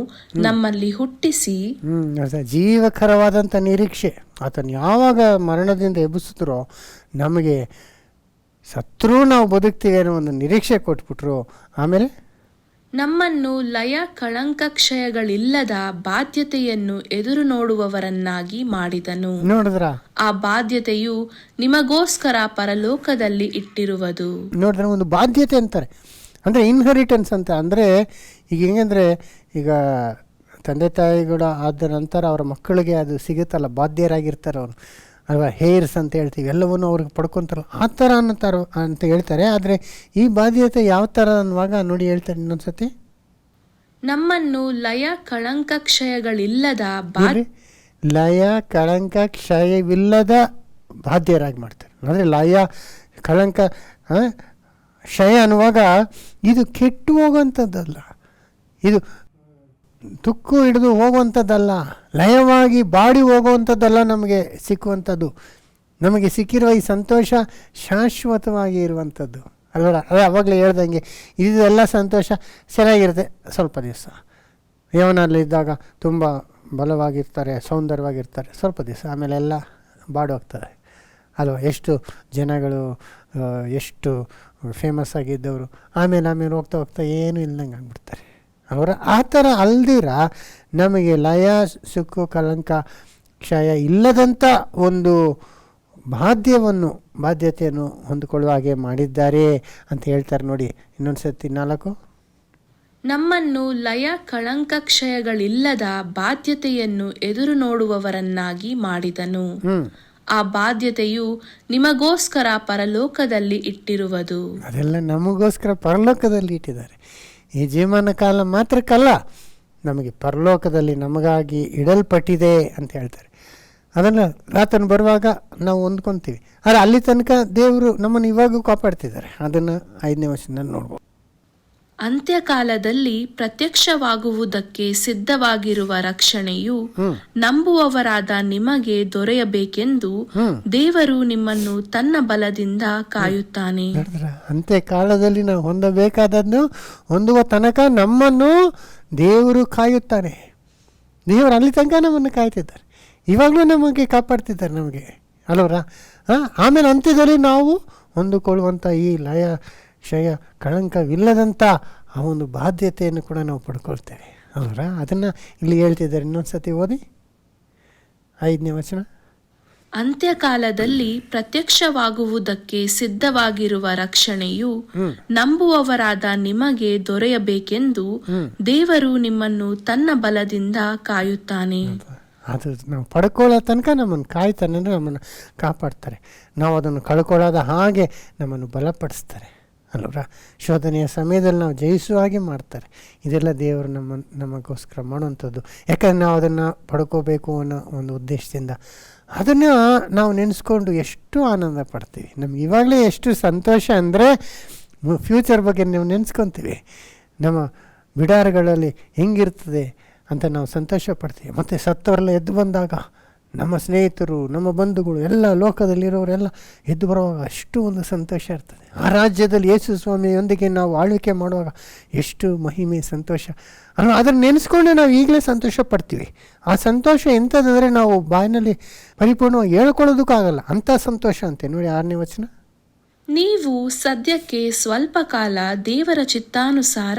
ನಮ್ಮಲ್ಲಿ ಹುಟ್ಟಿಸಿ. ಜೀವಕರವಾದಂಥ ನಿರೀಕ್ಷೆ, ಆತನು ಯಾವಾಗ ಮರಣದಿಂದ ಎಬ್ಬಿಸಿದ್ರೋ ನಮಗೆ ಸತ್ರೂ ನಾವು ಬದುಕ್ತೀವಿ ಅನ್ನೋ ಒಂದು ನಿರೀಕ್ಷೆ ಕೊಟ್ಬಿಟ್ರು. ಆಮೇಲೆ ನಮ್ಮನ್ನು ಲಯ ಕಳಂಕಕ್ಷಯಗಳಿಲ್ಲದ ಬಾಧ್ಯತೆಯನ್ನು ಎದುರು ನೋಡುವವರನ್ನಾಗಿ ಮಾಡಿದನು. ನೋಡಿದ್ರ, ಆ ಬಾಧ್ಯತೆಯು ನಿಮಗೋಸ್ಕರ ಪರಲೋಕದಲ್ಲಿ ಇಟ್ಟಿರುವುದು. ನೋಡಿದ್ರೆ ಒಂದು ಬಾಧ್ಯತೆ ಅಂತಾರೆ, ಅಂದರೆ ಇನ್ಹೆರಿಟೆನ್ಸ್ ಅಂತ. ಅಂದರೆ ಈಗ ಹೆಂಗಂದರೆ, ಈಗ ತಂದೆ ತಾಯಿಗಳು ಆದ ನಂತರ ಅವರ ಮಕ್ಕಳಿಗೆ ಅದು ಸಿಗುತ್ತಲ್ಲ, ಬಾಧ್ಯರಾಗಿರ್ತಾರೆ ಅವರು ಅಲ್ವಾ, ಹೇರ್ಸ್ ಅಂತ ಹೇಳ್ತೀವಿ, ಎಲ್ಲವನ್ನೂ ಅವ್ರಿಗೆ ಪಡ್ಕೊತಾರಲ್ಲ, ಆ ಥರ ಅನ್ನೋತಾರ ಅಂತ ಹೇಳ್ತಾರೆ. ಆದರೆ ಈ ಬಾಧ್ಯತೆ ಯಾವ ಥರ ಅನ್ನುವಾಗ ನೋಡಿ ಹೇಳ್ತಾರೆ ಇನ್ನೊಂದ್ಸತಿ. ನಮ್ಮನ್ನು ಲಯ ಕಳಂಕಕ್ಷಯಗಳಿಲ್ಲದ ಲಯ ಕಳಂಕ ಕ್ಷಯವಿಲ್ಲದ ಬಾಧ್ಯರಾಗಿ ಮಾಡ್ತಾರೆ. ಅಂದರೆ ಲಯ ಕಳಂಕ ಕ್ಷಯ ಅನ್ನುವಾಗ ಇದು ಕೆಟ್ಟು ಹೋಗುವಂಥದ್ದಲ್ಲ, ಇದು ತುಕ್ಕು ಹಿಡಿದು ಹೋಗುವಂಥದ್ದಲ್ಲ, ಲಯವಾಗಿ ಬಾಡಿ ಹೋಗುವಂಥದ್ದಲ್ಲ. ನಮಗೆ ಸಿಕ್ಕುವಂಥದ್ದು, ನಮಗೆ ಸಿಕ್ಕಿರುವ ಈ ಸಂತೋಷ ಶಾಶ್ವತವಾಗಿ ಇರುವಂಥದ್ದು ಅಲ್ವಲ್ಲ. ಅದೇ ಅವಾಗಲೇ ಹೇಳ್ದಂಗೆ ಇದೆಲ್ಲ ಸಂತೋಷ ಚೆನ್ನಾಗಿರುತ್ತೆ ಸ್ವಲ್ಪ ದಿವಸ, ಯೌವನಲ್ಲಿದ್ದಾಗ ತುಂಬ ಬಲವಾಗಿರ್ತಾರೆ, ಸೌಂದರ್ಯವಾಗಿರ್ತಾರೆ ಸ್ವಲ್ಪ ದಿವಸ, ಆಮೇಲೆ ಎಲ್ಲ ಬಾಡೋಗ್ತದೆ ಅಲ್ವ. ಎಷ್ಟು ಜನಗಳು ಎಷ್ಟು ಫೇಮಸ್ ಆಗಿದ್ದವರು ಆಮೇಲೆ ಹೋಗ್ತಾ ಹೋಗ್ತಾ ಏನೂ ಇಲ್ದಂಗೆ ಆಗ್ಬಿಡ್ತಾರೆ ಅವರ. ಆ ಥರ ಅಲ್ದಿರ ನಮಗೆ ಲಯ ಸುಕ್ಕು ಕಳಂಕ ಕ್ಷಯ ಇಲ್ಲದಂಥ ಒಂದು ಬಾಧ್ಯತೆಯನ್ನು ಹೊಂದಿಕೊಳ್ಳುವ ಹಾಗೆ ಮಾಡಿದ್ದಾರೆ ಅಂತ ಹೇಳ್ತಾರೆ ನೋಡಿ. ಇನ್ನೊಂದು ಸರ್ತಿ 4. ನಮ್ಮನ್ನು ಲಯ ಕಳಂಕಕ್ಷಯಗಳಿಲ್ಲದ ಬಾಧ್ಯತೆಯನ್ನು ಎದುರು ನೋಡುವವರನ್ನಾಗಿ ಮಾಡಿದನು. ಆ ಬಾಧ್ಯತೆಯು ನಿಮಗೋಸ್ಕರ ಪರಲೋಕದಲ್ಲಿ ಇಟ್ಟಿರುವುದು. ಅದೆಲ್ಲ ನಮಗೋಸ್ಕರ ಪರಲೋಕದಲ್ಲಿ ಇಟ್ಟಿದ್ದಾರೆ. ಈ ಜೀವನ ಕಾಲ ಮಾತ್ರಕ್ಕಲ್ಲ, ನಮಗೆ ಪರಲೋಕದಲ್ಲಿ ನಮಗಾಗಿ ಇಡಲ್ಪಟ್ಟಿದೆ ಅಂತ ಹೇಳ್ತಾರೆ. ಅದನ್ನು ರಾತನ ಬರುವಾಗ ನಾವು ಹೊಂದ್ಕೊತೀವಿ. ಆದರೆ ಅಲ್ಲಿ ತನಕ ದೇವರು ನಮ್ಮನ್ನು ಇವಾಗೂ ಕಾಪಾಡ್ತಿದ್ದಾರೆ. ಅದನ್ನು 5ನೇ ವಚನದಲ್ಲಿ ನೋಡ್ಬೋದು. ಅಂತ್ಯಕಾಲದಲ್ಲಿ ಪ್ರತ್ಯಕ್ಷವಾಗುವುದಕ್ಕೆ ಸಿದ್ಧವಾಗಿರುವ ರಕ್ಷಣೆಯು ನಂಬುವವರಾದ ನಿಮಗೆ ದೊರೆಯಬೇಕೆಂದು ದೇವರು ನಿಮ್ಮನ್ನು ತನ್ನ ಬಲದಿಂದ ಕಾಯುತ್ತಾನೆ. ಅಂತ್ಯಕಾಲದಲ್ಲಿ ನಾವು ಹೊಂದಬೇಕಾದನ್ನು ಹೊಂದುವ ತನಕ ನಮ್ಮನ್ನು ದೇವರು ಕಾಯುತ್ತಾನೆ. ದೇವರು ಅಲ್ಲಿ ತನಕ ನಮ್ಮನ್ನು ಕಾಯ್ತಿದ್ದಾರೆ, ಇವಾಗಲೂ ನಮಗೆ ಕಾಪಾಡ್ತಿದ್ದಾರೆ ನಮಗೆ ಅಲ್ವರ. ಆಮೇಲೆ ಅಂತ್ಯದಲ್ಲಿ ನಾವು ಹೊಂದಿಕೊಳ್ಳುವಂಥ ಈ ಲಯ ಕ್ಷಯ ಕಳಂಕವಿಲ್ಲದಂಥ ಆ ಒಂದು ಬಾಧ್ಯತೆಯನ್ನು ಕೂಡ ನಾವು ಪಡ್ಕೊಳ್ತೇವೆ ಅವರ. ಅದನ್ನು ಇಲ್ಲಿ ಹೇಳ್ತಿದ್ದಾರೆ. ಇನ್ನೊಂದು ಸತಿ ಓದಿ 5ನೇ ವಚನ. ಅಂತ್ಯಕಾಲದಲ್ಲಿ ಪ್ರತ್ಯಕ್ಷವಾಗುವುದಕ್ಕೆ ಸಿದ್ಧವಾಗಿರುವ ರಕ್ಷಣೆಯು ನಂಬುವವರಾದ ನಿಮಗೆ ದೊರೆಯಬೇಕೆಂದು ದೇವರು ನಿಮ್ಮನ್ನು ತನ್ನ ಬಲದಿಂದ ಕಾಯುತ್ತಾನೆ. ಅದು ನಾವು ಪಡ್ಕೊಳ್ಳೋ ತನಕ ನಮ್ಮನ್ನು ಕಾಯ್ತಾನೆ, ಅಂದರೆ ನಮ್ಮನ್ನು ಕಾಪಾಡ್ತಾರೆ. ನಾವು ಅದನ್ನು ಕಳ್ಕೊಳ್ಳೋದ ಹಾಗೆ ನಮ್ಮನ್ನು ಬಲಪಡಿಸ್ತಾರೆ ಅಲ್ವರ. ಶೋಧನೆಯ ಸಮಯದಲ್ಲಿ ನಾವು ಜಯಿಸುವ ಹಾಗೆ ಮಾಡ್ತಾರೆ. ಇದೆಲ್ಲ ದೇವರು ನಮಗೋಸ್ಕರ ಮಾಡುವಂಥದ್ದು. ಯಾಕಂದರೆ ನಾವು ಅದನ್ನು ಪಡ್ಕೋಬೇಕು ಅನ್ನೋ ಒಂದು ಉದ್ದೇಶದಿಂದ ಅದನ್ನು ನಾವು ನೆನೆಸ್ಕೊಂಡು ಎಷ್ಟು ಆನಂದ ಪಡ್ತೀವಿ. ನಮ್ಗೆ ಇವಾಗಲೇ ಎಷ್ಟು ಸಂತೋಷ ಅಂದರೆ ಫ್ಯೂಚರ್ ಬಗ್ಗೆ ನಾವು ನೆನೆಸ್ಕೊತೀವಿ. ನಮ್ಮ ಬಿಡಾರಗಳಲ್ಲಿ ಹೆಂಗಿರ್ತದೆ ಅಂತ ನಾವು ಸಂತೋಷ ಪಡ್ತೀವಿ. ಮತ್ತು ಸತ್ತವರೆಲ್ಲ ಎದ್ದು ಬಂದಾಗ ನಮ್ಮ ಸ್ನೇಹಿತರು, ನಮ್ಮ ಬಂಧುಗಳು ಎಲ್ಲ ಲೋಕದಲ್ಲಿರೋರೆಲ್ಲ ಎದ್ದು ಬರುವಾಗ ಅಷ್ಟು ಒಂದು ಸಂತೋಷ ಇರ್ತದೆ. ಆ ರಾಜ್ಯದಲ್ಲಿ ಯೇಸು ಸ್ವಾಮಿಯೊಂದಿಗೆ ನಾವು ಆಳ್ವಿಕೆ ಮಾಡುವಾಗ ಎಷ್ಟು ಮಹಿಮೆ, ಸಂತೋಷ ಅಲ್ವಾ. ಅದನ್ನು ನೆನೆಸ್ಕೊಂಡೆ ನಾವು ಈಗಲೇ ಸಂತೋಷ ಪಡ್ತೀವಿ. ಆ ಸಂತೋಷ ಎಂಥದ್ದಂದರೆ ನಾವು ಬಾಯಿನಲ್ಲಿ ಪರಿಪೂರ್ಣವಾಗಿ ಹೇಳ್ಕೊಳ್ಳೋದಕ್ಕಾಗಲ್ಲ, ಅಂಥ ಸಂತೋಷ ಅಂತೆ. ನೋಡಿ 6ನೇ ವಚನ, ನೀವು ಸದ್ಯಕ್ಕೆ ಸ್ವಲ್ಪ ಕಾಲ ದೇವರ ಚಿತ್ತಾನುಸಾರ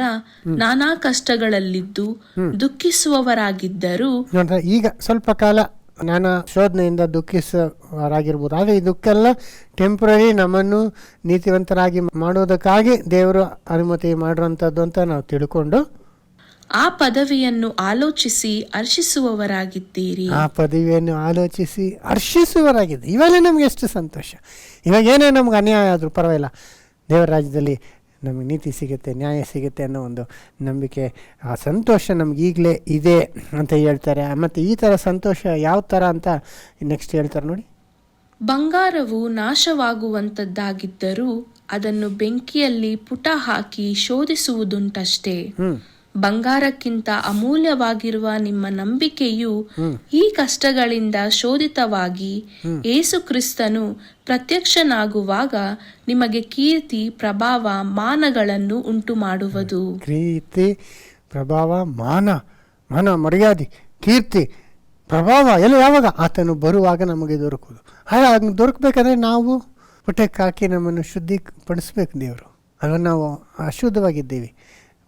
ನಾನಾ ಕಷ್ಟಗಳಲ್ಲಿದ್ದು ದುಃಖಿಸುವವರಾಗಿದ್ದರೂ. ನೋಡ್ರೆ, ಈಗ ಸ್ವಲ್ಪ ಕಾಲ ನಾನಾ ಶೋಧನೆಯಿಂದ ದುಃಖಿಸರಾಗಿರ್ಬೋದು, ಆದರೆ ಇದಕ್ಕೆಲ್ಲ ಟೆಂಪ್ರರಿ, ನಮ್ಮನ್ನು ನೀತಿವಂತರಾಗಿ ಮಾಡೋದಕ್ಕಾಗಿ ದೇವರು ಅನುಮತಿ ಮಾಡಿರೋಂಥದ್ದು ಅಂತ ನಾವು ತಿಳ್ಕೊಂಡು ಆ ಪದವಿಯನ್ನು ಆಲೋಚಿಸಿ ಹರ್ಷಿಸುವವರಾಗಿದ್ದೀರಿ. ಆ ಪದವಿಯನ್ನು ಆಲೋಚಿಸಿ ಹರ್ಷಿಸುವವರಾಗಿದ್ದೆ. ಇವಾಗಲೇ ನಮ್ಗೆ ಎಷ್ಟು ಸಂತೋಷ. ಇವಾಗ ಏನೇ ನಮ್ಗೆ ಅನ್ಯಾಯ ಆದರೂ ಪರವಾಗಿಲ್ಲ, ದೇವರ ರಾಜ್ಯದಲ್ಲಿ ನಮಗೆ ನೀತಿ ಸಿಗುತ್ತೆ, ನ್ಯಾಯ ಸಿಗುತ್ತೆ ಅನ್ನೋ ಒಂದು ನಂಬಿಕೆ, ಆ ಸಂತೋಷ ನಮ್ಗೆ ಈಗಲೇ ಇದೆ ಅಂತ ಹೇಳ್ತಾರೆ. ಮತ್ತು ಈ ಥರ ಸಂತೋಷ ಯಾವ ಥರ ಅಂತ ನೆಕ್ಸ್ಟ್ ಹೇಳ್ತಾರೆ ನೋಡಿ. ಬಂಗಾರವು ನಾಶವಾಗುವಂಥದ್ದಾಗಿದ್ದರೂ ಅದನ್ನು ಬೆಂಕಿಯಲ್ಲಿ ಪುಟ ಹಾಕಿ ಶೋಧಿಸುವುದುಂಟಷ್ಟೇ. ಬಂಗಾರಕ್ಕಿಂತ ಅಮೂಲ್ಯವಾಗಿರುವ ನಿಮ್ಮ ನಂಬಿಕೆಯು ಈ ಕಷ್ಟಗಳಿಂದ ಶೋಧಿತವಾಗಿ ಯೇಸು ಕ್ರಿಸ್ತನು ಪ್ರತ್ಯಕ್ಷನಾಗುವಾಗ ನಿಮಗೆ ಕೀರ್ತಿ, ಪ್ರಭಾವ, ಮಾನಗಳನ್ನು ಉಂಟು ಮಾಡುವುದು. ಕೀರ್ತಿ, ಪ್ರಭಾವ, ಮಾನ, ಮರ್ಯಾದೆ, ಕೀರ್ತಿ, ಪ್ರಭಾವ ಎಲ್ಲ ಯಾವಾಗ ಆತನು ಬರುವಾಗ ನಮಗೆ ದೊರಕುವುದು. ಹಾಗೆ ದೊರಕಬೇಕಾದ್ರೆ ನಾವು ಪುಟಕ್ಕೆ ಹಾಕಿ ನಮ್ಮನ್ನು ಶುದ್ಧಿಪಡಿಸ್ಬೇಕು ದೇವರು. ಅಲ್ವ, ನಾವು ಅಶುದ್ಧವಾಗಿದ್ದೀವಿ,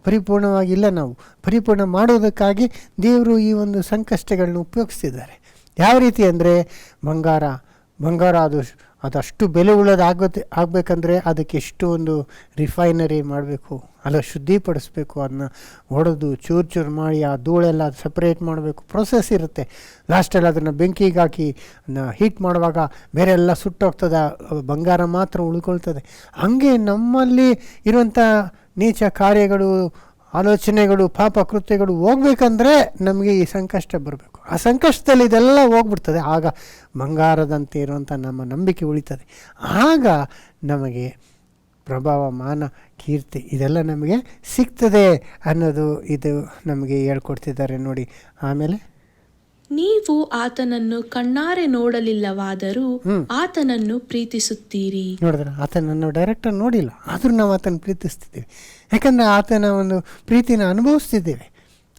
ಪರಿಪೂರ್ಣವಾಗಿಲ್ಲ. ನಾವು ಪರಿಪೂರ್ಣ ಮಾಡೋದಕ್ಕಾಗಿ ದೇವರು ಈ ಒಂದು ಸಂಕಷ್ಟಗಳನ್ನ ಉಪಯೋಗಿಸ್ತಿದ್ದಾರೆ. ಯಾವ ರೀತಿ ಅಂದರೆ, ಬಂಗಾರ ಅದಷ್ಟು ಬೆಲೆ ಆಗಬೇಕಂದ್ರೆ ಅದಕ್ಕೆ ಎಷ್ಟು ಒಂದು ರಿಫೈನರಿ ಮಾಡಬೇಕು, ಅಲ್ಲ ಶುದ್ಧಿಪಡಿಸ್ಬೇಕು, ಅದನ್ನ ಒಡೆದು ಚೂರು ಮಾಡಿ ಆ ಧೂಳೆಲ್ಲ ಸಪ್ರೇಟ್ ಮಾಡಬೇಕು, ಪ್ರೊಸೆಸ್ ಇರುತ್ತೆ. ಲಾಸ್ಟಲ್ಲಿ ಅದನ್ನು ಬೆಂಕಿಗೆ ಹಾಕಿ ಹೀಟ್ ಮಾಡುವಾಗ ಬೇರೆ ಎಲ್ಲ ಸುಟ್ಟೋಗ್ತದೆ, ಬಂಗಾರ ಮಾತ್ರ ಉಳ್ಕೊಳ್ತದೆ. ಹಾಗೆ ನಮ್ಮಲ್ಲಿ ಇರುವಂಥ ನೀಚ ಕಾರ್ಯಗಳು, ಆಲೋಚನೆಗಳು, ಪಾಪ ಕೃತ್ಯಗಳು ಹೋಗ್ಬೇಕಂದ್ರೆ ನಮಗೆ ಈ ಸಂಕಷ್ಟ ಬರಬೇಕು. ಆ ಸಂಕಷ್ಟದಲ್ಲಿ ಇದೆಲ್ಲ ಹೋಗ್ಬಿಡ್ತದೆ. ಆಗ ಬಂಗಾರದಂತೆ ಇರುವಂಥ ನಮ್ಮ ನಂಬಿಕೆ ಉಳಿತದೆ. ಆಗ ನಮಗೆ ಪ್ರಭಾವ, ಮಾನ, ಕೀರ್ತಿ ಇದೆಲ್ಲ ನಮಗೆ ಸಿಗ್ತದೆ ಅನ್ನೋದು ಇದು ನಮಗೆ ಹೇಳ್ಕೊಡ್ತಿದ್ದಾರೆ ನೋಡಿ. ಆಮೇಲೆ, ನೀವು ಆತನನ್ನು ಕಣ್ಣಾರೆ ನೋಡಲಿಲ್ಲವಾದರೂ ಆತನನ್ನು ಪ್ರೀತಿಸುತ್ತೀರಿ. ನೋಡಿದ್ರೆ, ಆತನನ್ನು ಡೈರೆಕ್ಟಾಗಿ ನೋಡಿಲ್ಲ, ಆದರೂ ನಾವು ಆತನ ಪ್ರೀತಿಸ್ತಿದ್ದೇವೆ. ಯಾಕಂದರೆ ಆತನ ಒಂದು ಪ್ರೀತಿನ ಅನುಭವಿಸ್ತಿದ್ದೇವೆ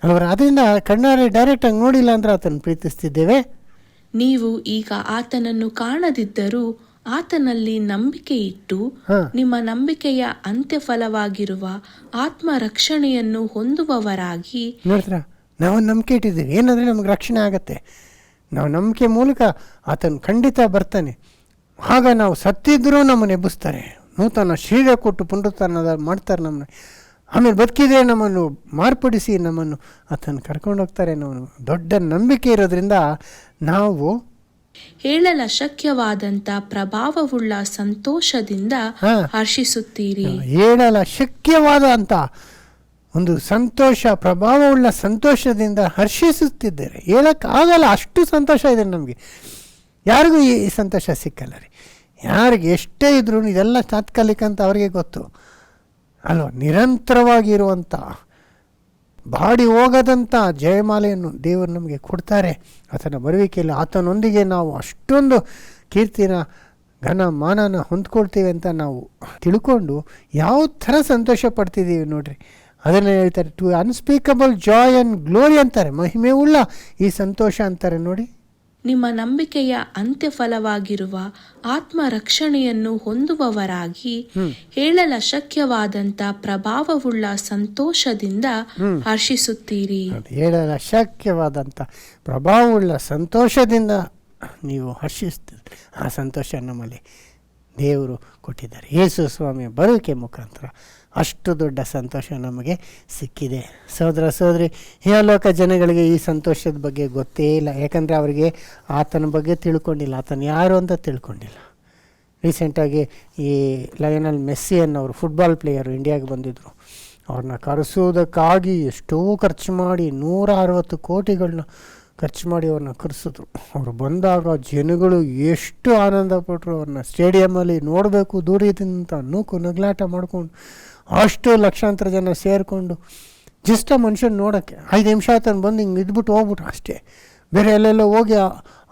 ಅಲ್ವರ. ಅದರಿಂದ ಕಣ್ಣಾರೆ ಡೈರೆಕ್ಟಾಗಿ ನೋಡಿಲ್ಲ ಅಂದರೆ ಆತನ ಪ್ರೀತಿಸ್ತಿದ್ದೇವೆ. ನೀವು ಈಗ ಆತನನ್ನು ಕಾಣದಿದ್ದರೂ ಆತನಲ್ಲಿ ನಂಬಿಕೆ ಇಟ್ಟು ನಿಮ್ಮ ನಂಬಿಕೆಯ ಅಂತ್ಯಫಲವಾಗಿರುವ ಆತ್ಮ ರಕ್ಷಣೆಯನ್ನು ಹೊಂದುವವರಾಗಿ. ನೋಡಿದ್ರ, ನಾವು ನಂಬಿಕೆ ಇಟ್ಟಿದ್ದೀವಿ ಏನಂದರೆ ನಮಗೆ ರಕ್ಷಣೆ ಆಗತ್ತೆ. ನಾವು ನಂಬಿಕೆ ಮೂಲಕ ಆತನು ಖಂಡಿತ ಬರ್ತಾನೆ. ಆಗ ನಾವು ಸತ್ತಿದ್ರೂ ನಮ್ಮನ್ನು ಎಬ್ಬಿಸ್ತಾರೆ, ನೂತನ ಶರೀರ ಕೊಟ್ಟು ಪುನರುತ್ಥಾನ ಮಾಡ್ತಾರೆ ನಮ್ಮನ್ನು. ಆಮೇಲೆ ಬದುಕಿದ್ರೆ ನಮ್ಮನ್ನು ಮಾರ್ಪಡಿಸಿ ನಮ್ಮನ್ನು ಆತನು ಕರ್ಕೊಂಡು ಹೋಗ್ತಾರೆ. ನಾವು ದೊಡ್ಡ ನಂಬಿಕೆ ಇರೋದ್ರಿಂದ ನಾವು ಹೇಳಲು ಅಶಕ್ಯವಾದಂಥ ಪ್ರಭಾವವುಳ್ಳ ಸಂತೋಷದಿಂದ ಹರ್ಷಿಸುತ್ತೀರಿ. ಹೇಳಲು ಅಶಕ್ಯವಾದ ಅಂತ ಒಂದು ಸಂತೋಷ, ಪ್ರಭಾವವುಳ್ಳ ಸಂತೋಷದಿಂದ ಹರ್ಷಿಸುತ್ತಿದ್ದಾರೆ. ಹೇಳೋಕ್ಕಾಗಲ್ಲ, ಅಷ್ಟು ಸಂತೋಷ ಇದೆ ನಮಗೆ. ಯಾರಿಗೂ ಈ ಸಂತೋಷ ಸಿಕ್ಕಲ್ಲ ರೀ. ಯಾರಿಗೆ ಎಷ್ಟೇ ಇದ್ರೂ ಇದೆಲ್ಲ ತಾತ್ಕಾಲಿಕ ಅಂತ ಅವರಿಗೆ ಗೊತ್ತು ಅಲ್ವ. ನಿರಂತರವಾಗಿರುವಂಥ ಬಾಡಿ ಹೋಗದಂಥ ಜಯಮಾಲೆಯನ್ನು ದೇವರು ನಮಗೆ ಕೊಡ್ತಾರೆ ಆತನ ಬರುವಿಕೆಯಲ್ಲಿ. ಆತನೊಂದಿಗೆ ನಾವು ಅಷ್ಟೊಂದು ಕೀರ್ತಿನ, ಘನ, ಮಾನನ ಹೊಂದ್ಕೊಳ್ತೀವಿ ಅಂತ ನಾವು ತಿಳ್ಕೊಂಡು ಯಾವ ಥರ ಸಂತೋಷ ಪಡ್ತಿದ್ದೀವಿ ನೋಡ್ರಿ. ಅದನ್ನು ಹೇಳ್ತಾರೆ, ಟು ಅನ್ಸ್ಪೀಕಬಲ್ ಜಾಯ್ ಆ್ಯಂಡ್ ಗ್ಲೋರಿ ಅಂತಾರೆ, ಮಹಿಮೆ ಉಳ್ಳ ಈ ಸಂತೋಷ ಅಂತಾರೆ ನೋಡಿ. ನಿಮ್ಮ ನಂಬಿಕೆಯ ಅಂತ್ಯಫಲವಾಗಿರುವ ಆತ್ಮ ರಕ್ಷಣೆಯನ್ನು ಹೊಂದುವವರಾಗಿ ಹೇಳಲು ಅಶಕ್ಯವಾದಂಥ ಪ್ರಭಾವವುಳ್ಳ ಸಂತೋಷದಿಂದ ಹರ್ಷಿಸುತ್ತೀರಿ. ಹೇಳಲು ಅಶಕ್ಯವಾದಂಥ ಪ್ರಭಾವವುಳ್ಳ ಸಂತೋಷದಿಂದ ನೀವು ಹರ್ಷಿಸ್ತೀರಿ. ಆ ಸಂತೋಷ ನಮ್ಮಲ್ಲಿ ದೇವರು ಕೊಟ್ಟಿದ್ದಾರೆ. ಯೇಸು ಸ್ವಾಮಿಯ ಬರುವಿಕೆ ಮುಖಾಂತರ ಅಷ್ಟು ದೊಡ್ಡ ಸಂತೋಷ ನಮಗೆ ಸಿಕ್ಕಿದೆ. ಸಹೋದರ ಸಹೋದರಿ, ಲೋಕ ಜನಗಳಿಗೆ ಈ ಸಂತೋಷದ ಬಗ್ಗೆ ಗೊತ್ತೇ ಇಲ್ಲ. ಯಾಕಂದರೆ ಅವರಿಗೆ ಆತನ ಬಗ್ಗೆ ತಿಳ್ಕೊಂಡಿಲ್ಲ, ಆತನ ಯಾರು ಅಂತ ತಿಳ್ಕೊಂಡಿಲ್ಲ. ರೀಸೆಂಟಾಗಿ ಈ ಲಯನಲ್ ಮೆಸ್ಸಿ ಅನ್ನೋರು ಫುಟ್ಬಾಲ್ ಪ್ಲೇಯರು ಇಂಡಿಯಾಗೆ ಬಂದಿದ್ದರು. ಅವ್ರನ್ನ ಕರೆಸೋದಕ್ಕಾಗಿ ಎಷ್ಟೋ ಖರ್ಚು ಮಾಡಿ 160 ಕೋಟಿಗಳನ್ನ ಖರ್ಚು ಮಾಡಿ ಅವ್ರನ್ನ ಕರೆಸಿದ್ರು. ಅವರು ಬಂದಾಗ ಜನಗಳು ಎಷ್ಟು ಆನಂದ ಪಟ್ಟರು. ಅವ್ರನ್ನ ಸ್ಟೇಡಿಯಮಲ್ಲಿ ನೋಡಬೇಕು ದೂರದಿಂದ ನೂಕು ನಗಲಾಟ ಮಾಡ್ಕೊಂಡು ಅಷ್ಟು ಲಕ್ಷಾಂತರ ಜನ ಸೇರಿಕೊಂಡು ಜಸ್ಟ್ ಆ ಮನುಷ್ಯನ ನೋಡೋಕ್ಕೆ 5 ನಿಮಿಷ ಆತನ ಬಂದು ಹಿಂಗೆ ಇದ್ಬಿಟ್ಟು ಹೋಗ್ಬಿಟ್ರು ಅಷ್ಟೇ. ಬೇರೆ ಎಲ್ಲೆಲ್ಲ ಹೋಗಿ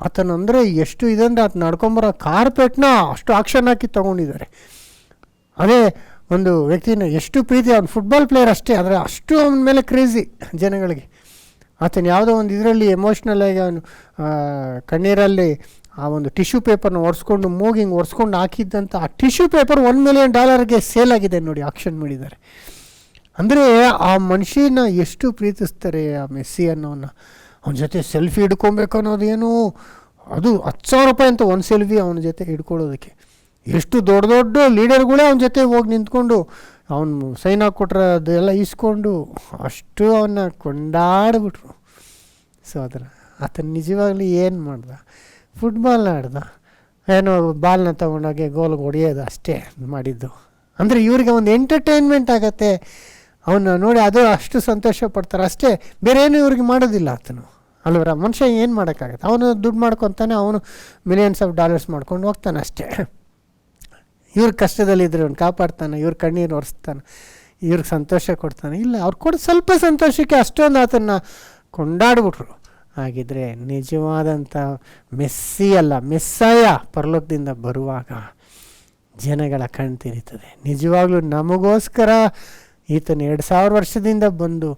ಆತನಂದರೆ ಎಷ್ಟು ಇದಂದರೆ ಆತ ನಡ್ಕೊಂಬರೋ ಕಾರ್ಪೆಟ್ನ ಅಷ್ಟು ಆಕ್ಷನ್ ಹಾಕಿ ತೊಗೊಂಡಿದ್ದಾರೆ. ಅದೇ ಒಂದು ವ್ಯಕ್ತಿನ ಎಷ್ಟು ಪ್ರೀತಿ, ಅವ್ನು ಫುಟ್ಬಾಲ್ ಪ್ಲೇಯರ್ ಅಷ್ಟೇ, ಆದರೆ ಅಷ್ಟು ಅವನ ಮೇಲೆ ಕ್ರೇಜಿ ಜನಗಳಿಗೆ. ಆತನ ಯಾವುದೋ ಒಂದು ಇದರಲ್ಲಿ ಎಮೋಷ್ನಲ್ ಆಗಿ ಅವನು ಕಣ್ಣೀರಲ್ಲಿ ಆ ಒಂದು ಟಿಶ್ಯೂ ಪೇಪರ್ನ ಒರೆಸ್ಕೊಂಡು ಮೂಗಿಂಗ್ ಒರೆಸ್ಕೊಂಡು ಹಾಕಿದ್ದಂಥ ಆ ಟಿಶ್ಯೂ ಪೇಪರ್ $1 million ಸೇಲ್ ಆಗಿದೆ ನೋಡಿ, ಆಕ್ಷನ್ ಮಾಡಿದ್ದಾರೆ. ಅಂದರೆ ಆ ಮನುಷ್ಯನ ಎಷ್ಟು ಪ್ರೀತಿಸ್ತಾರೆ ಆ ಮೆಸ್ಸಿ ಅನ್ನೋನ್ನ. ಅವನ ಜೊತೆ ಸೆಲ್ಫಿ ಹಿಡ್ಕೊಬೇಕು ಅನ್ನೋದೇನು, ಅದು $10,000 ಅಂತ ಒಂದು ಸೆಲ್ಫಿ ಅವನ ಜೊತೆ ಹಿಡ್ಕೊಳ್ಳೋದಕ್ಕೆ. ಎಷ್ಟು ದೊಡ್ಡ ದೊಡ್ಡ ಲೀಡರ್ಗಳೇ ಅವನ ಜೊತೆ ಹೋಗಿ ನಿಂತ್ಕೊಂಡು ಅವನು ಸೈನ್ ಹಾಕ್ಕೊಟ್ರೆ ಅದೆಲ್ಲ ಇಸ್ಕೊಂಡು ಅಷ್ಟು ಅವನ್ನ ಕೊಂಡಾಡ್ಬಿಟ್ರು. ಸೊ ಅದರ ಆತನ ನಿಜವಾಗ್ಲೂ ಏನು ಮಾಡ್ದ, ಫುಟ್ಬಾಲ್ ಆಡ್ದ, ಏನೋ ಬಾಲ್ನ ತೊಗೊಂಡೋಗಿ ಗೋಲ್ಗೆ ಹೊಡೆಯೋದು ಅಷ್ಟೇ ಮಾಡಿದ್ದು. ಅಂದರೆ ಇವ್ರಿಗೆ ಒಂದು ಎಂಟರ್ಟೈನ್ಮೆಂಟ್ ಆಗತ್ತೆ, ಅವನ್ನ ನೋಡಿ ಅದು ಅಷ್ಟು ಸಂತೋಷ ಪಡ್ತಾರೆ ಅಷ್ಟೇ, ಬೇರೆ ಏನು ಇವ್ರಿಗೆ ಮಾಡೋದಿಲ್ಲ ಆತನು ಅಲ್ವರ. ಮನುಷ್ಯ ಏನು ಮಾಡೋಕ್ಕಾಗತ್ತೆ, ಅವನು ದುಡ್ಡು ಮಾಡ್ಕೊತಾನೆ, ಅವನು $millions ಮಾಡ್ಕೊಂಡು ಹೋಗ್ತಾನೆ ಅಷ್ಟೇ. ಇವ್ರ ಕಷ್ಟದಲ್ಲಿದ್ದರೆ ಅವ್ನು ಕಾಪಾಡ್ತಾನೆ, ಇವ್ರ ಕಣ್ಣೀರು ಒರೆಸ್ತಾನೆ, ಇವ್ರಿಗೆ ಸಂತೋಷ ಕೊಡ್ತಾನೆ. ಇಲ್ಲ, ಅವ್ರು ಕೊಡೋ ಸ್ವಲ್ಪ ಸಂತೋಷಕ್ಕೆ ಅಷ್ಟೊಂದು ಆತನ್ನು ಕೊಂಡಾಡ್ಬಿಟ್ರು. ಹಾಗಿದ್ರೆ ನಿಜವಾದಂಥ ಮೆಸ್ಸಿ ಅಲ್ಲ, ಮೆಸ್ಸಾಯ ಪರಲೋಕದಿಂದ ಬರುವಾಗ ಜನಗಳ ಕಣ್ಣು ತೆರೀತದೆ. ನಿಜವಾಗ್ಲೂ ನಮಗೋಸ್ಕರ ಈತನು 2000 ವರ್ಷದಿಂದ ಬಂದು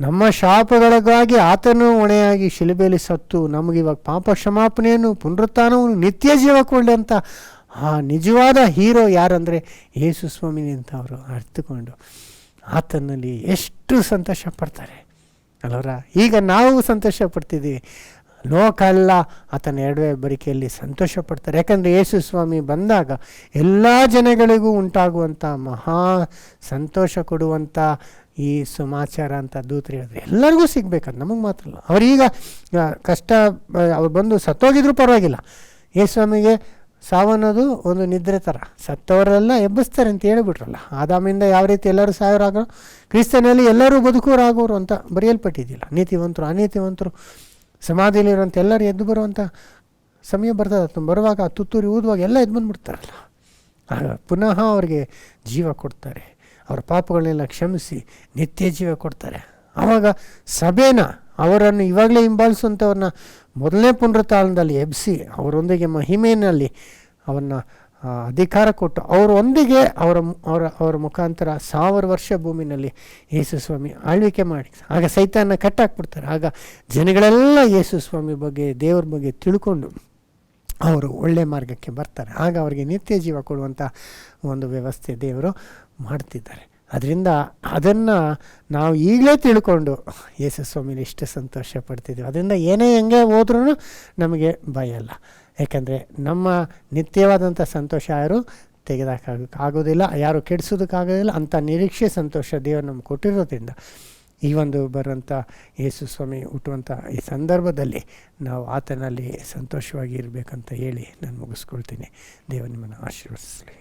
ನಮ್ಮ ಶಾಪಗಳಿಗಾಗಿ ಆತನು ಹೊಣೆಯಾಗಿ ಶಿಲುಬೆಯಲ್ಲಿ ಸತ್ತು ನಮಗಿವಾಗ ಪಾಪ ಕ್ಷಮಾಪಣೆಯನ್ನು ಪುನರುತ್ಥಾನವನ್ನು ನಿತ್ಯ ಜೀವ ಕೊಳ್ಳಂಥ ಆ ನಿಜವಾದ ಹೀರೋ ಯಾರಂದರೆ ಯೇಸು ಸ್ವಾಮಿನಿ ಅಂತ ಅವರು ಅರ್ಥಕೊಂಡು ಆತನಲ್ಲಿ ಎಷ್ಟು ಸಂತೋಷ ಪಡ್ತಾರೆ ಅಲ್ಲವರ. ಈಗ ನಾವು ಸಂತೋಷ ಪಡ್ತಿದ್ದೀವಿ, ಲೋಕ ಎಲ್ಲ ಆತನ ಎಡವೆ ಬರಿಕೆಯಲ್ಲಿ ಸಂತೋಷ ಪಡ್ತಾರೆ. ಯಾಕಂದರೆ ಯೇಸು ಸ್ವಾಮಿ ಬಂದಾಗ ಎಲ್ಲ ಜನಗಳಿಗೂ ಉಂಟಾಗುವಂಥ ಮಹಾ ಸಂತೋಷ ಕೊಡುವಂಥ ಈ ಸಮಾಚಾರ ಅಂತ ದೂತರು ಹೇಳಿದ್ರೆ ಎಲ್ಲರಿಗೂ ಸಿಗ್ಬೇಕಂತ, ನಮಗೆ ಮಾತ್ರ ಅಲ್ಲ. ಅವರೀಗ ಕಷ್ಟ ಅವ್ರು ಬಂದು ಸತ್ತೋಗಿದ್ರು ಪರವಾಗಿಲ್ಲ, ಯೇಸು ಸ್ವಾಮಿಗೆ ಸಾವನ್ನೋದು ಒಂದು ನಿದ್ರೆ ಥರ, ಸತ್ತವರೆಲ್ಲ ಎಬ್ಬಿಸ್ತಾರೆ ಅಂತ ಹೇಳಿಬಿಟ್ರಲ್ಲ. ಆದಾಮಿಂದ ಯಾವ ರೀತಿ ಎಲ್ಲರೂ ಸಾಯೋರಾಗೋ, ಕ್ರಿಸ್ತನಲ್ಲಿ ಎಲ್ಲರೂ ಬದುಕೋರಾಗೋರು ಅಂತ ಬರೆಯಲ್ಪಟ್ಟಿದ್ದಿಲ್ಲ. ನೀತಿವಂತರು ಅನೀತಿವಂತರು ಸಮಾಧಿಯಲ್ಲಿರುವಂಥ ಎಲ್ಲರೂ ಎದ್ದು ಬರುವಂಥ ಸಮಯ ಬರ್ತದೆ. ಬರುವಾಗ ತುತ್ತೂರಿ ಊದುವಾಗ ಎಲ್ಲ ಎದ್ದು ಬಂದುಬಿಡ್ತಾರಲ್ಲ, ಆಗ ಪುನಃ ಅವ್ರಿಗೆ ಜೀವ ಕೊಡ್ತಾರೆ, ಅವರ ಪಾಪಗಳನ್ನೆಲ್ಲ ಕ್ಷಮಿಸಿ ನಿತ್ಯ ಜೀವ ಕೊಡ್ತಾರೆ. ಆವಾಗ ಸಭೆನ ಅವರನ್ನು ಇವಾಗಲೇ ಹಿಂಬಾಲಿಸುವಂಥವ್ರನ್ನ ಮೊದಲನೇ ಪುನರುತ್ಥಾನದಲ್ಲಿ ಎಬ್ಬಿಸಿ ಅವರೊಂದಿಗೆ ಮಹಿಮೆಯಲ್ಲಿ ಅವನ್ನ ಅಧಿಕಾರ ಕೊಟ್ಟು ಅವರೊಂದಿಗೆ ಅವರ ಮುಖಾಂತರ 1000 ವರ್ಷ ಭೂಮಿನಲ್ಲಿ ಯೇಸು ಸ್ವಾಮಿ ಆಳ್ವಿಕೆ ಮಾಡಿ ಆಗ ಸೈತಾನ ಕಟ್ಟಾಕ್ಬಿಡ್ತಾರೆ. ಆಗ ಜನಗಳೆಲ್ಲ ಯೇಸು ಸ್ವಾಮಿ ಬಗ್ಗೆ ದೇವ್ರ ಬಗ್ಗೆ ತಿಳ್ಕೊಂಡು ಅವರು ಒಳ್ಳೆ ಮಾರ್ಗಕ್ಕೆ ಬರ್ತಾರೆ. ಆಗ ಅವರಿಗೆ ನಿತ್ಯ ಜೀವ ಕೊಡುವಂಥ ಒಂದು ವ್ಯವಸ್ಥೆ ದೇವರು ಮಾಡ್ತಿದ್ದಾರೆ. ಅದರಿಂದ ಅದನ್ನು ನಾವು ಈಗಲೇ ತಿಳ್ಕೊಂಡು ಯೇಸು ಸ್ವಾಮಿಲಿ ಇಷ್ಟು ಸಂತೋಷ ಪಡ್ತಿದ್ದೀವಿ. ಅದರಿಂದ ಏನೇ ಹೆಂಗೆ ಹೋದ್ರೂ ನಮಗೆ ಭಯ ಇಲ್ಲ. ಯಾಕಂದರೆ ನಮ್ಮ ನಿತ್ಯವಾದಂಥ ಸಂತೋಷ ಯಾರು ಆಗೋದಿಲ್ಲ, ಯಾರು ಕೆಡಿಸೋದಕ್ಕಾಗೋದಿಲ್ಲ. ಅಂಥ ನಿರೀಕ್ಷೆ ಸಂತೋಷ ದೇವರು ನಮ್ಗೆ ಕೊಟ್ಟಿರೋದ್ರಿಂದ ಈ ಒಂದು ಬರುವಂಥ ಯೇಸು ಸ್ವಾಮಿ ಹುಟ್ಟುವಂಥ ಈ ಸಂದರ್ಭದಲ್ಲಿ ನಾವು ಆತನಲ್ಲಿ ಸಂತೋಷವಾಗಿ ಇರಬೇಕಂತ ಹೇಳಿ ನಾನು ಮುಗಿಸ್ಕೊಳ್ತೀನಿ. ದೇವರು ನಿಮ್ಮನ್ನು ಆಶೀರ್ವದಿಸಲಿ.